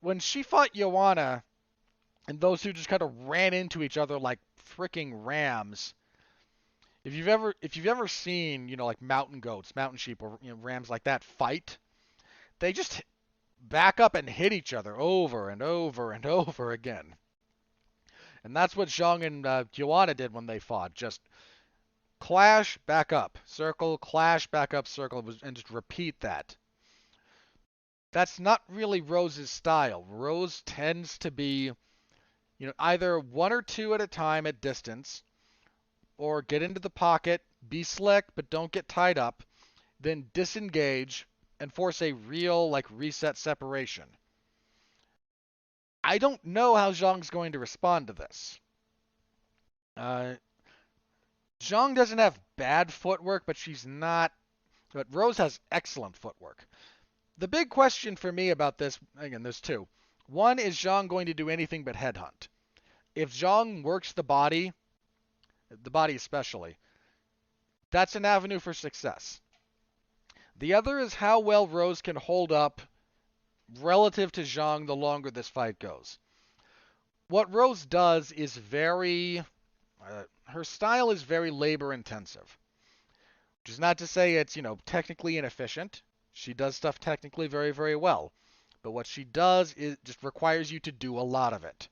When she fought Joanna, and those two just kind of ran into each other like freaking rams. If you've ever seen, like mountain goats, mountain sheep, or rams like that fight, they just back up and hit each other over and over and over again. And that's what Zhang and Joanna did when they fought. Just clash, back up, circle, clash, back up, circle, and just repeat that. That's not really Rose's style. Rose tends to be, either one or two at a time at distance, or get into the pocket, be slick, but don't get tied up, then disengage and force a real, reset separation. I don't know how Zhang's going to respond to this. Zhang doesn't have bad footwork, but Rose has excellent footwork. The big question for me about this, again, there's two. One, is Zhang going to do anything but headhunt? If Zhang works the body especially, that's an avenue for success. The other is how well Rose can hold up relative to Zhang the longer this fight goes. What Rose does is her style is very labor intensive. Which is not to say it's, technically inefficient. She does stuff technically very, very well. But what she does is just requires you to do a lot of it.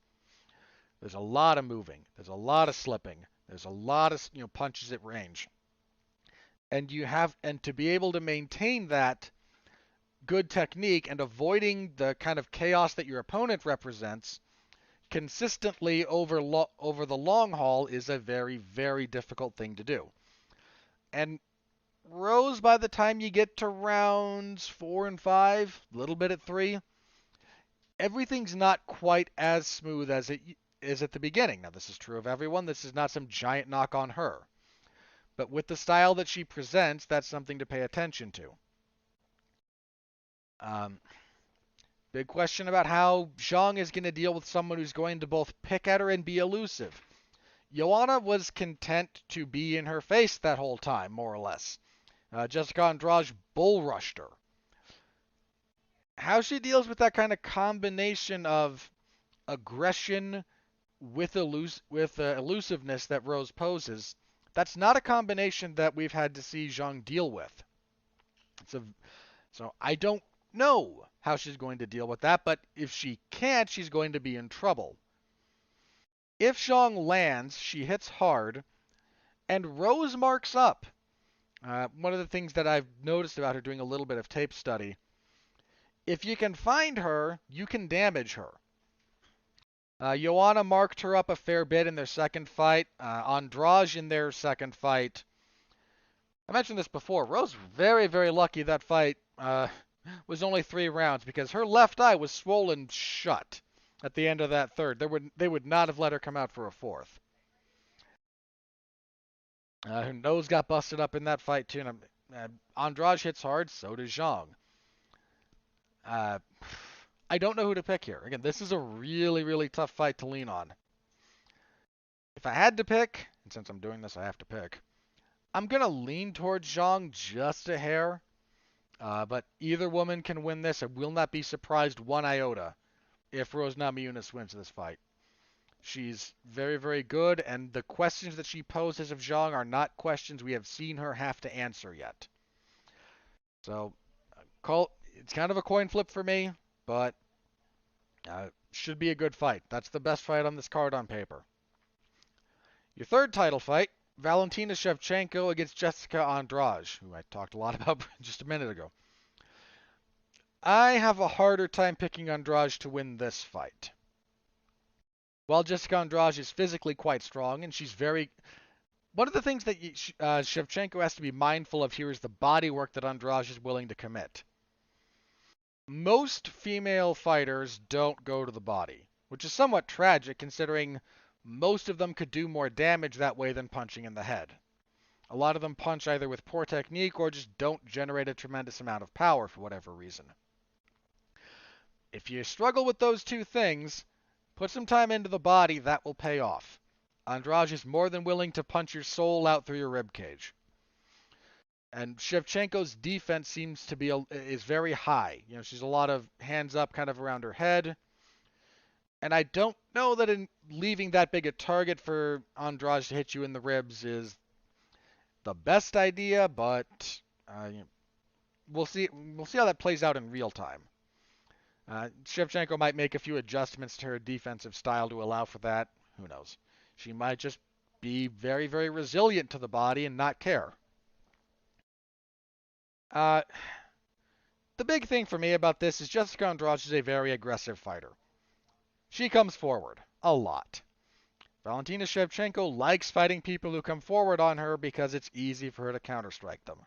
There's a lot of moving. There's a lot of slipping. There's a lot of, punches at range. And to be able to maintain that good technique and avoiding the kind of chaos that your opponent represents consistently over the long haul is a very, very difficult thing to do. And Rose, by the time you get to rounds 4 and 5, a little bit at 3, everything's not quite as smooth as it is at the beginning. Now, this is true of everyone. This is not some giant knock on her. But with the style that she presents, that's something to pay attention to. Big question about how Zhang is going to deal with someone who's going to both pick at her and be elusive. Joanna was content to be in her face that whole time, more or less. Jessica Andrade bull rushed her. How she deals with that kind of combination of aggression with elusiveness that Rose poses, that's not a combination that we've had to see Zhang deal with. So I don't know how she's going to deal with that, but if she can't, she's going to be in trouble. If Zhang lands, she hits hard, and Rose marks up. One of the things that I've noticed about her doing a little bit of tape study, if you can find her, you can damage her. Joanna marked her up a fair bit in their second fight. Andrade in their second fight. I mentioned this before. Rose very, very lucky that fight was only 3 rounds because her left eye was swollen shut at the end of that third. They would not have let her come out for a fourth. Her nose got busted up in that fight too. And Andrade hits hard, so does Zhang. I don't know who to pick here. Again, this is a really, really tough fight to lean on. If I had to pick, and since I'm doing this, I have to pick, I'm going to lean towards Zhang just a hair. But either woman can win this. I will not be surprised one iota if Rose Namajunas wins this fight. She's very, very good, and the questions that she poses of Zhang are not questions we have seen her have to answer yet. So, it's kind of a coin flip for me, but should be a good fight. That's the best fight on this card on paper. Your third title fight, Valentina Shevchenko against Jessica Andrade, who I talked a lot about just a minute ago. I have a harder time picking Andrade to win this fight. While Jessica Andrade is physically quite strong, and she's very... One of the things that Shevchenko has to be mindful of here is the body work that Andrade is willing to commit. Most female fighters don't go to the body, which is somewhat tragic considering most of them could do more damage that way than punching in the head. A lot of them punch either with poor technique or just don't generate a tremendous amount of power for whatever reason. If you struggle with those two things, put some time into the body, that will pay off. Andrade is more than willing to punch your soul out through your ribcage. And Shevchenko's defense seems to be is very high. You know, she's a lot of hands up kind of around her head. And I don't know that in leaving that big a target for Andrade to hit you in the ribs is the best idea, but we'll see. We'll see how that plays out in real time. Shevchenko might make a few adjustments to her defensive style to allow for that. Who knows? She might just be very, very resilient to the body and not care. The big thing for me about this is Jessica Andrade is a very aggressive fighter. She comes forward a lot. Valentina Shevchenko likes fighting people who come forward on her because it's easy for her to counterstrike them.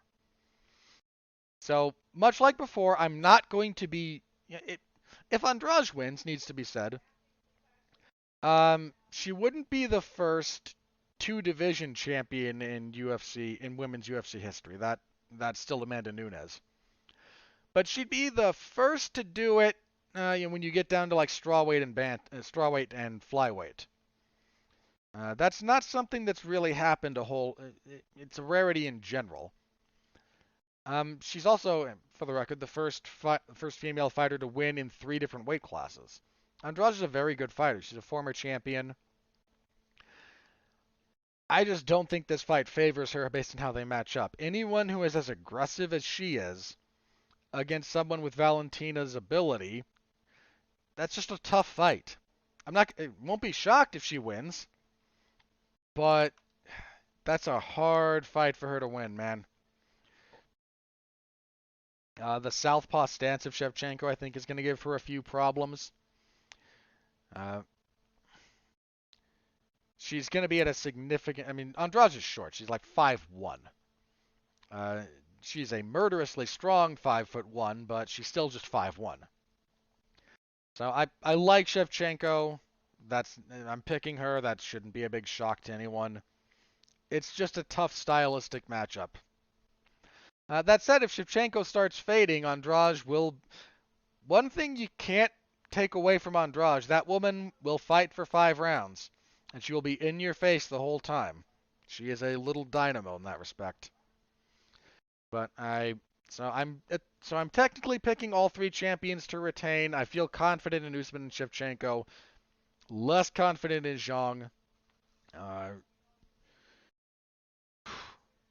So, much like before, I'm not going to be... If Andrade wins, needs to be said, she wouldn't be the first two-division champion in women's UFC history. That's still Amanda Nunes. But she'd be the first to do it when you get down to like strawweight and flyweight. That's not something that's really happened it's a rarity in general. She's also, for the record, the first female fighter to win in 3 different weight classes. Andrade is a very good fighter. She's a former champion. I just don't think this fight favors her based on how they match up. Anyone who is as aggressive as she is against someone with Valentina's ability, that's just a tough fight. I won't be shocked if she wins, but that's a hard fight for her to win, man. The southpaw stance of Shevchenko, I think, is going to give her a few problems. She's going to be at a significant... I mean, Andrade is short. She's like 5'1". She's a murderously strong 5'1", but she's still just 5'1". So I like Shevchenko. I'm picking her. That shouldn't be a big shock to anyone. It's just a tough stylistic matchup. That said, if Shevchenko starts fading, Andrade will... One thing you can't take away from Andrade, that woman will fight for 5 rounds, and she will be in your face the whole time. She is a little dynamo in that respect. But so I'm technically picking all 3 champions to retain. I feel confident in Usman and Shevchenko, less confident in Zhang.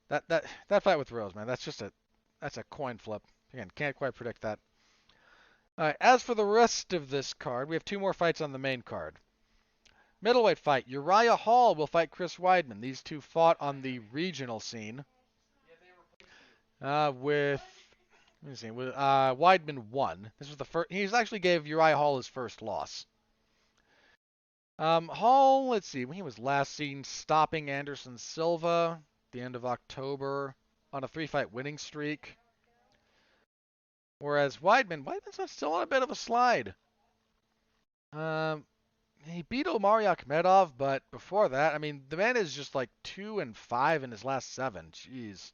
That fight with Rose, man, that's a coin flip. Again, can't quite predict that. All right, as for the rest of this card, we have 2 more fights on the main card. Middleweight fight. Uriah Hall will fight Chris Weidman. These two fought on the regional scene. Weidman won. This was the first. He actually gave Uriah Hall his first loss. Hall, let's see, he was last seen stopping Anderson Silva at the end of October on a 3-fight winning streak. Whereas Weidman's still on a bit of a slide. He beat Omari Akhmedov, but before that, I mean, the man is just like 2-5 in his last 7. Jeez.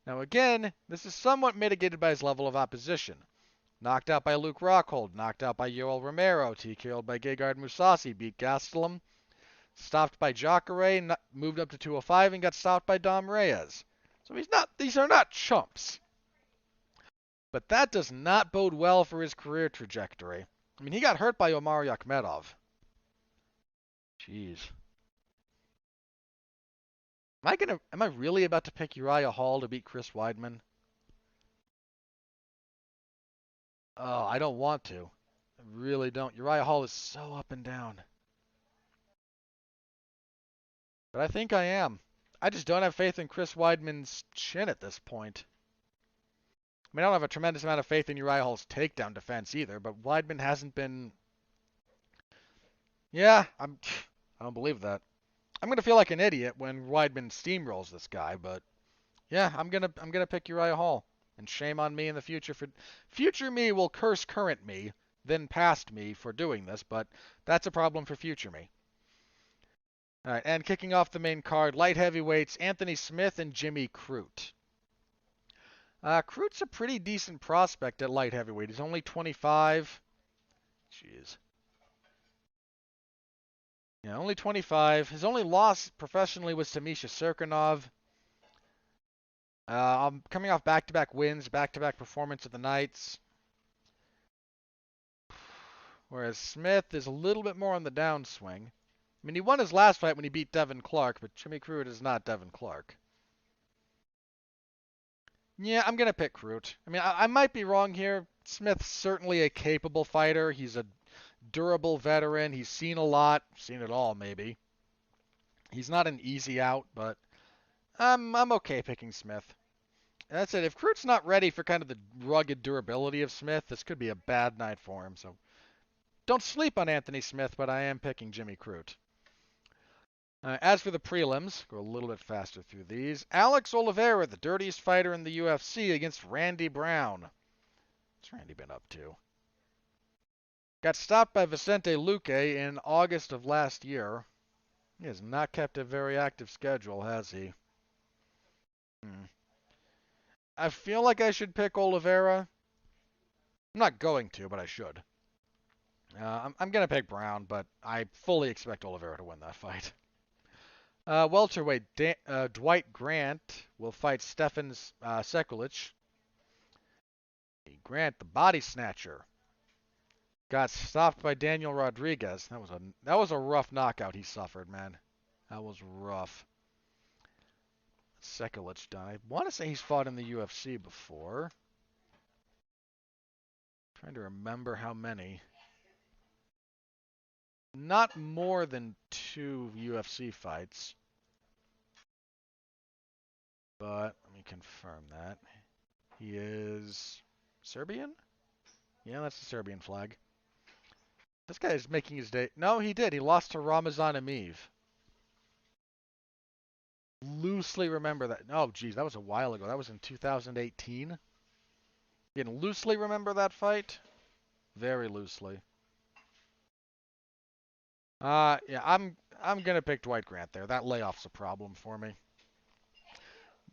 Now again, this is somewhat mitigated by his level of opposition. Knocked out by Luke Rockhold, knocked out by Yoel Romero, TKO'd by Gegard Mousasi, beat Gastelum, stopped by Jacare, moved up to 205 and got stopped by Dom Reyes. So these are not chumps. But that does not bode well for his career trajectory. I mean, he got hurt by Omari Akhmedov. Jeez. Am I really about to pick Uriah Hall to beat Chris Weidman? Oh, I don't want to. I really don't. Uriah Hall is so up and down. But I think I am. I just don't have faith in Chris Weidman's chin at this point. I mean, I don't have a tremendous amount of faith in Uriah Hall's takedown defense either, but Weidman hasn't been. Yeah, I don't believe that. I'm gonna feel like an idiot when Weidman steamrolls this guy, but yeah, I'm gonna pick Uriah Hall. And shame on me in the future for future me will curse current me, then past me for doing this, but that's a problem for future me. All right, and kicking off the main card, light heavyweights Anthony Smith and Jimmy Crute. Crute's a pretty decent prospect at light heavyweight. He's only 25. Jeez. Yeah, only 25. His only loss professionally was to Misha Serkinov. I'm coming off back-to-back wins, back-to-back performance of the nights. Whereas Smith is a little bit more on the downswing. I mean, he won his last fight when he beat Devin Clark, but Jimmy Crute is not Devin Clark. Yeah, I'm going to pick Crute. I mean, I might be wrong here. Smith's certainly a capable fighter. He's a durable veteran. He's seen a lot. Seen it all, maybe. He's not an easy out, but I'm okay picking Smith. That's it. If Crute's not ready for kind of the rugged durability of Smith, this could be a bad night for him. So don't sleep on Anthony Smith, but I am picking Jimmy Crute. As for the prelims, go a little bit faster through these. Alex Oliveira, the dirtiest fighter in the UFC, against Randy Brown. What's Randy been up to? Got stopped by Vicente Luque in August of last year. He has not kept a very active schedule, has he? I feel like I should pick Oliveira. I'm not going to, but I should. I'm going to pick Brown, but I fully expect Oliveira to win that fight. Welterweight Dwight Grant will fight Stefan Sekulic. Grant, the body snatcher, got stopped by Daniel Rodriguez. That was a rough knockout he suffered, man. That was rough. Sekulic done. I want to say he's fought in the UFC before. Trying to remember how many. Not more than 2 UFC fights. But let me confirm that. He is Serbian? Yeah, that's the Serbian flag. This guy is making his day. No, he did. He lost to Ramazan Emeev. Loosely remember that. Oh, geez, that was a while ago. That was in 2018. You can loosely remember that fight? Very loosely. Yeah, I'm gonna pick Dwight Grant there. That layoff's a problem for me.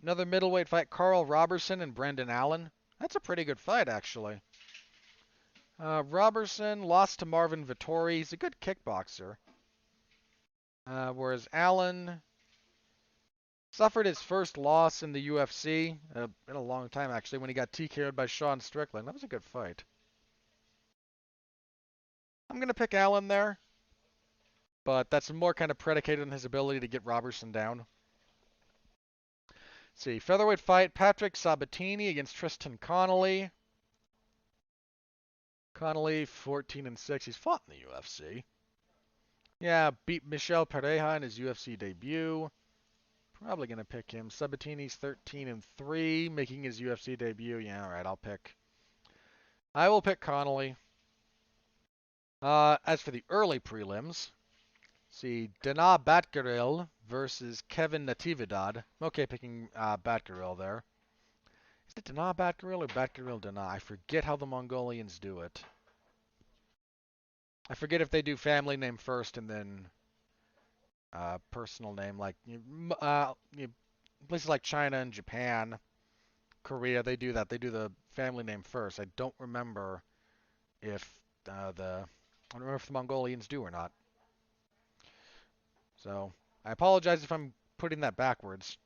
Another middleweight fight, Carl Roberson and Brendan Allen. That's a pretty good fight, actually. Roberson lost to Marvin Vettori. He's a good kickboxer. Whereas Allen suffered his first loss in the UFC. Been a long time, actually, when he got TKO'd by Sean Strickland. That was a good fight. I'm going to pick Allen there. But that's more kind of predicated on his ability to get Roberson down. Let's see, featherweight fight, Patrick Sabatini against Tristan Connolly. Connolly, 14-6. He's fought in the UFC. Yeah, beat Michel Pereira in his UFC debut. Probably going to pick him. Sabatini's 13-3, making his UFC debut. Yeah, all right, I will pick Connolly. As for the early prelims, see, Dana Batgarel versus Kevin Natividad. I'm okay picking Batgarel there. Is it Dana Batgarel or Batgarel Dana? I forget how the Mongolians do it. I forget if they do family name first and then personal name. Like places like China and Japan, Korea, they do that. They do the family name first. I don't remember if I don't remember if the Mongolians do or not. So I apologize if I'm putting that backwards,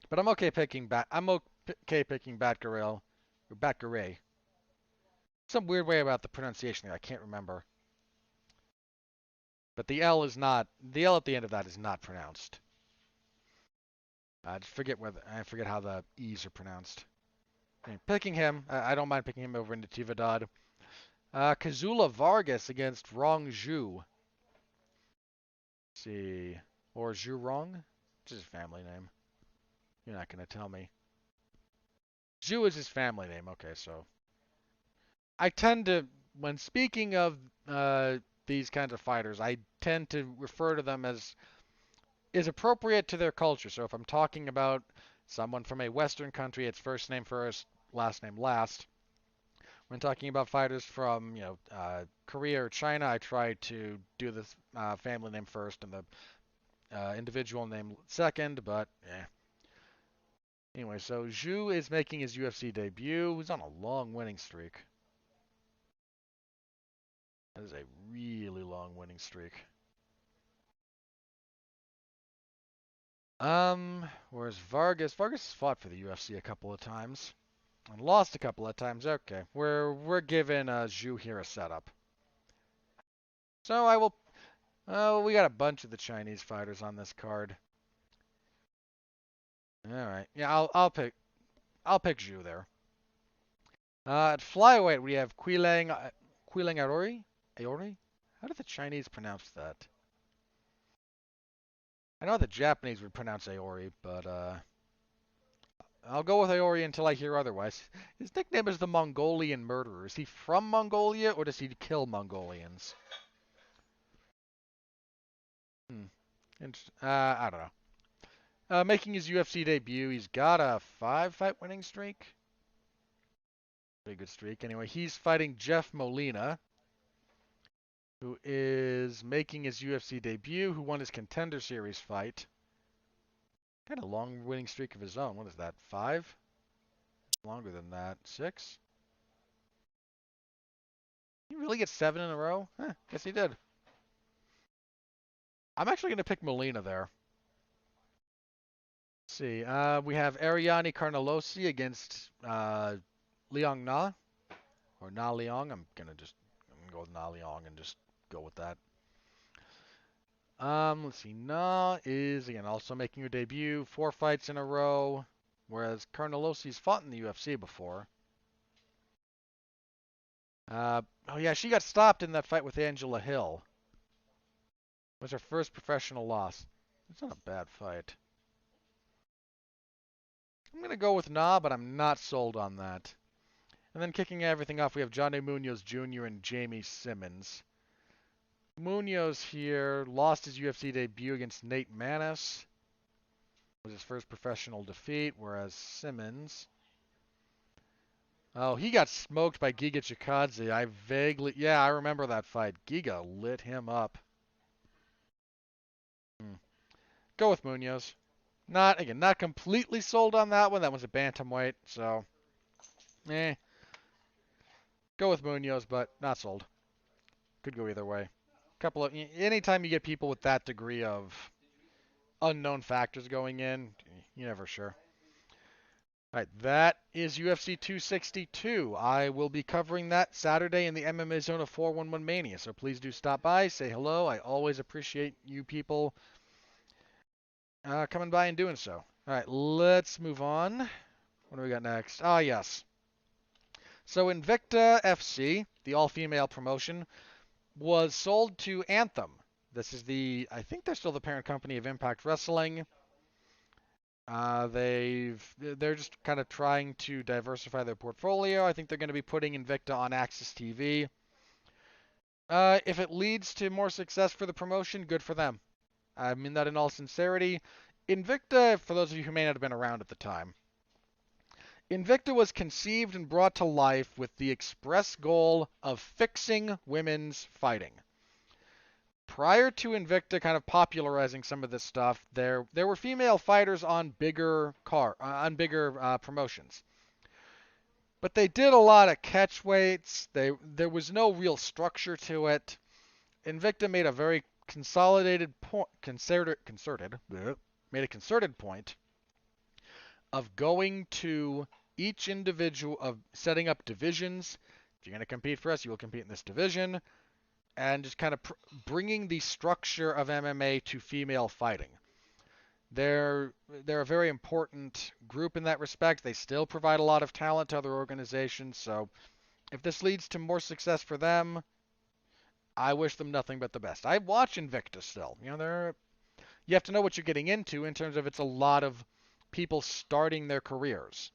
but I'm okay picking Batgarel or Batgaray. Some weird way about the pronunciation there. I can't remember. But the L at the end of that is not pronounced. I forget how the E's are pronounced. Picking him. I don't mind picking him over into Tivadad. Kazula Vargas against Rong Zhu. Let's see. Or Zhu Rong? It's his family name. You're not going to tell me. Zhu is his family name. Okay, so. I tend to, when speaking of these kinds of fighters, I tend to refer to them as is appropriate to their culture. So if I'm talking about someone from a Western country, it's first name first, last name last. When talking about fighters from, Korea or China, I try to do the family name first and the individual name second, but yeah. Anyway, so Zhu is making his UFC debut. He's on a long winning streak. That is a really long winning streak. Whereas Vargas has fought for the UFC a couple of times and lost a couple of times. Okay, we're giving Zhu here a setup. So I will. Oh, we got a bunch of the Chinese fighters on this card. All right, yeah, I'll pick Zhu there. At flyweight we have Quilang Aori. Aori? How do the Chinese pronounce that? I know the Japanese would pronounce Aori, but I'll go with Aori until I hear otherwise. His nickname is the Mongolian Murderer. Is he from Mongolia, or does he kill Mongolians? I don't know. Making his UFC debut, he's got a 5-fight winning streak. Pretty good streak. Anyway, he's fighting Jeff Molina, who is making his UFC debut, who won his Contender Series fight. Got a long winning streak of his own. What is that, 5? Longer than that. 6? He really gets 7 in a row? Huh, guess he did. I'm actually going to pick Molina there. Let's see. We have Ariane Carnelosi against Liang Na. Or Na Liang. I'm going to go with Na Liang and just go with that. Let's see. Na is, again, also making her debut. 4 fights in a row. Whereas Carnelosi's fought in the UFC before. Oh, yeah, she got stopped in that fight with Angela Hill. It was her first professional loss. It's not a bad fight. I'm going to go with Na, but I'm not sold on that. And then kicking everything off, we have Johnny Munoz Jr. and Jamie Simmons. Munoz here lost his UFC debut against Nate Maness. It was his first professional defeat, whereas Simmons... Oh, he got smoked by Giga Chikadze. I remember that fight. Giga lit him up. Go with Munoz. Not completely sold on that one. That one's a bantamweight, so go with Munoz, but not sold. Could go either way. Anytime you get people with that degree of unknown factors going in, you're never sure. All right, that is UFC 262. I will be covering that Saturday in the MMA Zone of 411 Mania, so please do stop by, say hello. I always appreciate you people coming by and doing so. All right, let's move on. What do we got next? Ah, yes. So Invicta FC, the all-female promotion, was sold to Anthem. This is I think they're still the parent company of Impact Wrestling. They're just kind of trying to diversify their portfolio. I think they're going to be putting Invicta on Access TV. If it leads to more success for the promotion, good for them. I mean that in all sincerity. Invicta, for those of you who may not have been around at the time, Invicta was conceived and brought to life with the express goal of fixing women's fighting. Prior to Invicta kind of popularizing some of this stuff, there were female fighters on bigger promotions. But they did a lot of catch weights. There was no real structure to it. Invicta made a very concerted point of going to each individual, of setting up divisions. If you're going to compete for us, you will compete in this division, and just kind of bringing the structure of MMA to female fighting. They're a very important group in that respect. They still provide a lot of talent to other organizations. So if this leads to more success for them, I wish them nothing but the best. I watch Invicta still. You have to know what you're getting into in terms of it's a lot of people starting their careers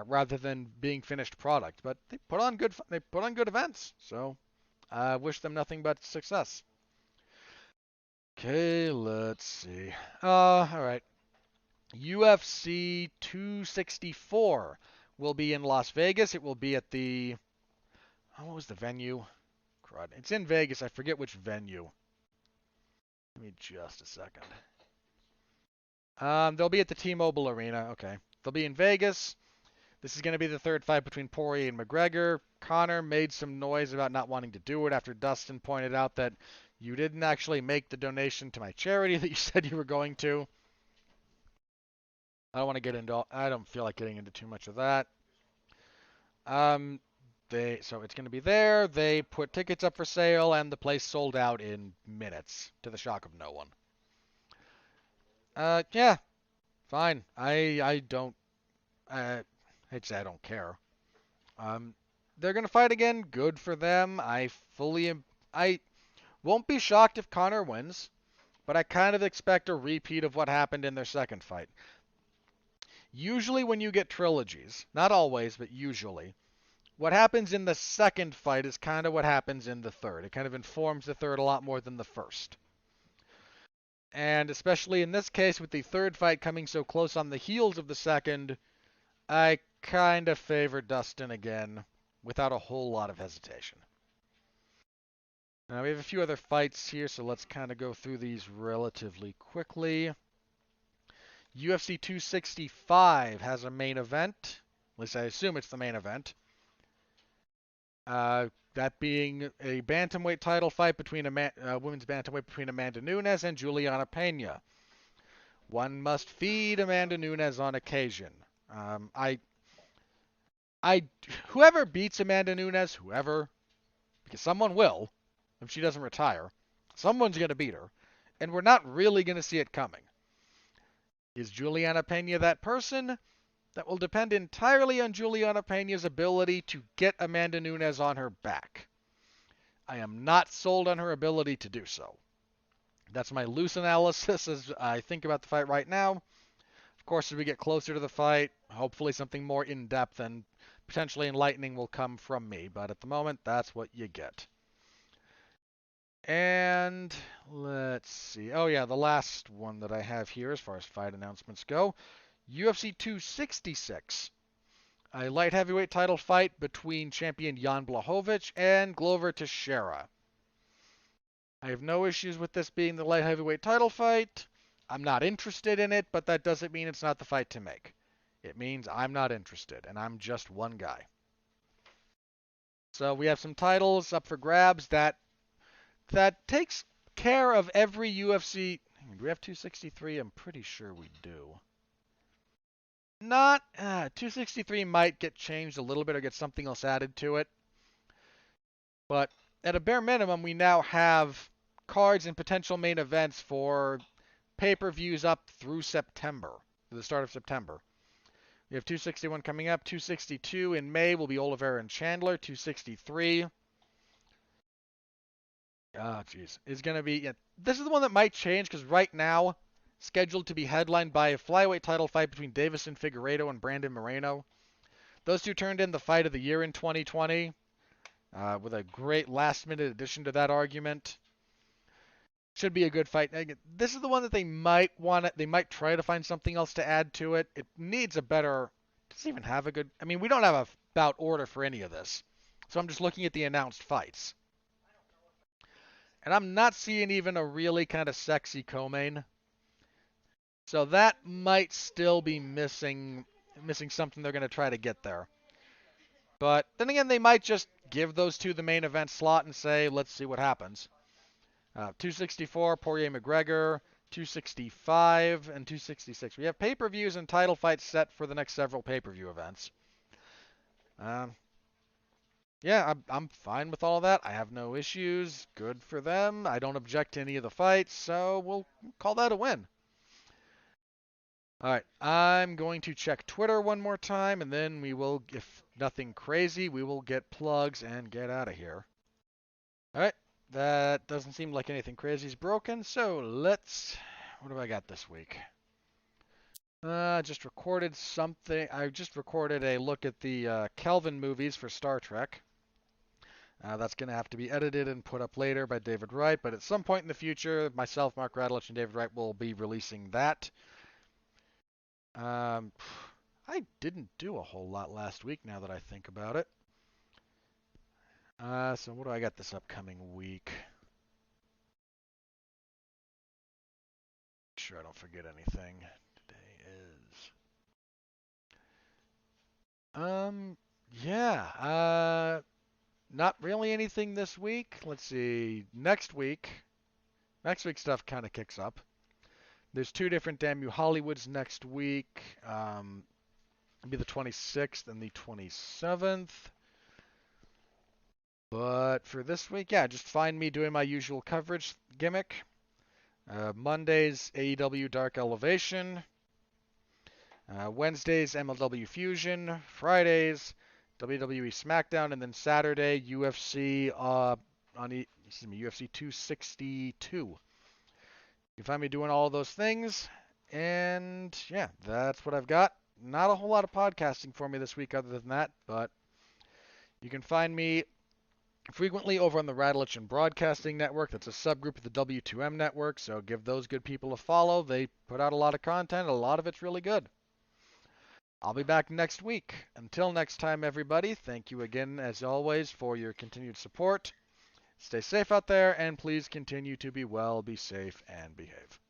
rather than being finished product. But they put on good events. So I wish them nothing but success. Okay, let's see. All right. UFC 264 will be in Las Vegas. It will be at the what was the venue? Crud. It's in Vegas. I forget which venue. Give me just a second. They'll be at the T-Mobile Arena. Okay. They'll be in Vegas. This is going to be the third fight between Poirier and McGregor. Conor made some noise about not wanting to do it after Dustin pointed out that you didn't actually make the donation to my charity that you said you were going to. I don't feel like getting into too much of that. So it's going to be there. They put tickets up for sale, and the place sold out in minutes, to the shock of no one. Yeah, fine. I don't. I'd say I don't care. They're going to fight again. Good for them. I won't be shocked if Conor wins, but I kind of expect a repeat of what happened in their second fight. Usually when you get trilogies, not always, but usually, what happens in the second fight is kind of what happens in the third. It kind of informs the third a lot more than the first. And especially in this case, with the third fight coming so close on the heels of the second, I kind of favor Dustin again without a whole lot of hesitation. Now we have a few other fights here, so let's kind of go through these relatively quickly. UFC 265 has a main event. At least I assume it's the main event. That being a bantamweight title fight between women's bantamweight between Amanda Nunes and Juliana Pena. One must feed Amanda Nunes on occasion. Whoever beats Amanda Nunes, because someone will, if she doesn't retire, someone's going to beat her, and we're not really going to see it coming. Is Juliana Pena that person? That will depend entirely on Juliana Pena's ability to get Amanda Nunes on her back. I am not sold on her ability to do so. That's my loose analysis as I think about the fight right now. Of course, as we get closer to the fight, hopefully something more in-depth and potentially enlightening will come from me. But at the moment, that's what you get. And let's see. Oh, yeah, the last one that I have here as far as fight announcements go. UFC 266. A light heavyweight title fight between champion Jan Blachowicz and Glover Teixeira. I have no issues with this being the light heavyweight title fight. I'm not interested in it, but that doesn't mean it's not the fight to make. It means I'm not interested, and I'm just one guy. So we have some titles up for grabs that takes care of every UFC. Do we have 263? I'm pretty sure we do. 263 might get changed a little bit or get something else added to it. But at a bare minimum, we now have cards and potential main events for pay-per-views up through September, the start of September. We have 261 coming up. 262 in May will be Oliveira and Chandler. 263. Is going to be... Yeah, this is the one that might change because right now, scheduled to be headlined by a flyweight title fight between Davison Figueiredo and Brandon Moreno. Those two turned in the fight of the year in 2020 with a great last-minute addition to that argument. Should be a good fight. This is the one that they might try to find something else to add to it. It needs a better... Does it even have a good... I mean, we don't have a bout order for any of this. So I'm just looking at the announced fights. And I'm not seeing even a really kind of sexy co-main. So that might still be missing something they're going to try to get there. But then again, they might just give those two the main event slot and say, let's see what happens. 264, Poirier McGregor, 265, and 266. We have pay-per-views and title fights set for the next several pay-per-view events. Yeah, I'm fine with all of that. I have no issues. Good for them. I don't object to any of the fights, so we'll call that a win. All right, I'm going to check Twitter one more time, and then we will, if nothing crazy, we will get plugs and get out of here. All right, that doesn't seem like anything crazy is broken, so what have I got this week? Just recorded something. I just recorded a look at the Kelvin movies for Star Trek. That's going to have to be edited and put up later by David Wright, but at some point in the future, myself, Mark Radulich, and David Wright will be releasing that. Um, I didn't do a whole lot last week now that I think about it. So what do I got this upcoming week? Make sure I don't forget anything. Today is... yeah, not really anything this week. Let's see, next week stuff kind of kicks up. There's two different Damn You Hollywoods next week. It'll be the 26th and the 27th. But for this week, yeah, just find me doing my usual coverage gimmick. Mondays, AEW Dark Elevation. Wednesdays, MLW Fusion. Fridays, WWE SmackDown. And then Saturday, UFC UFC 262. You can find me doing all of those things. And yeah, that's what I've got. Not a whole lot of podcasting for me this week other than that, but you can find me frequently over on the Radulich and Broadcasting Network. That's a subgroup of the W2M network, so give those good people a follow. They put out a lot of content. A lot of it's really good. I'll be back next week. Until next time, everybody, thank you again, as always, for your continued support. Stay safe out there, and please continue to be well, be safe, and behave.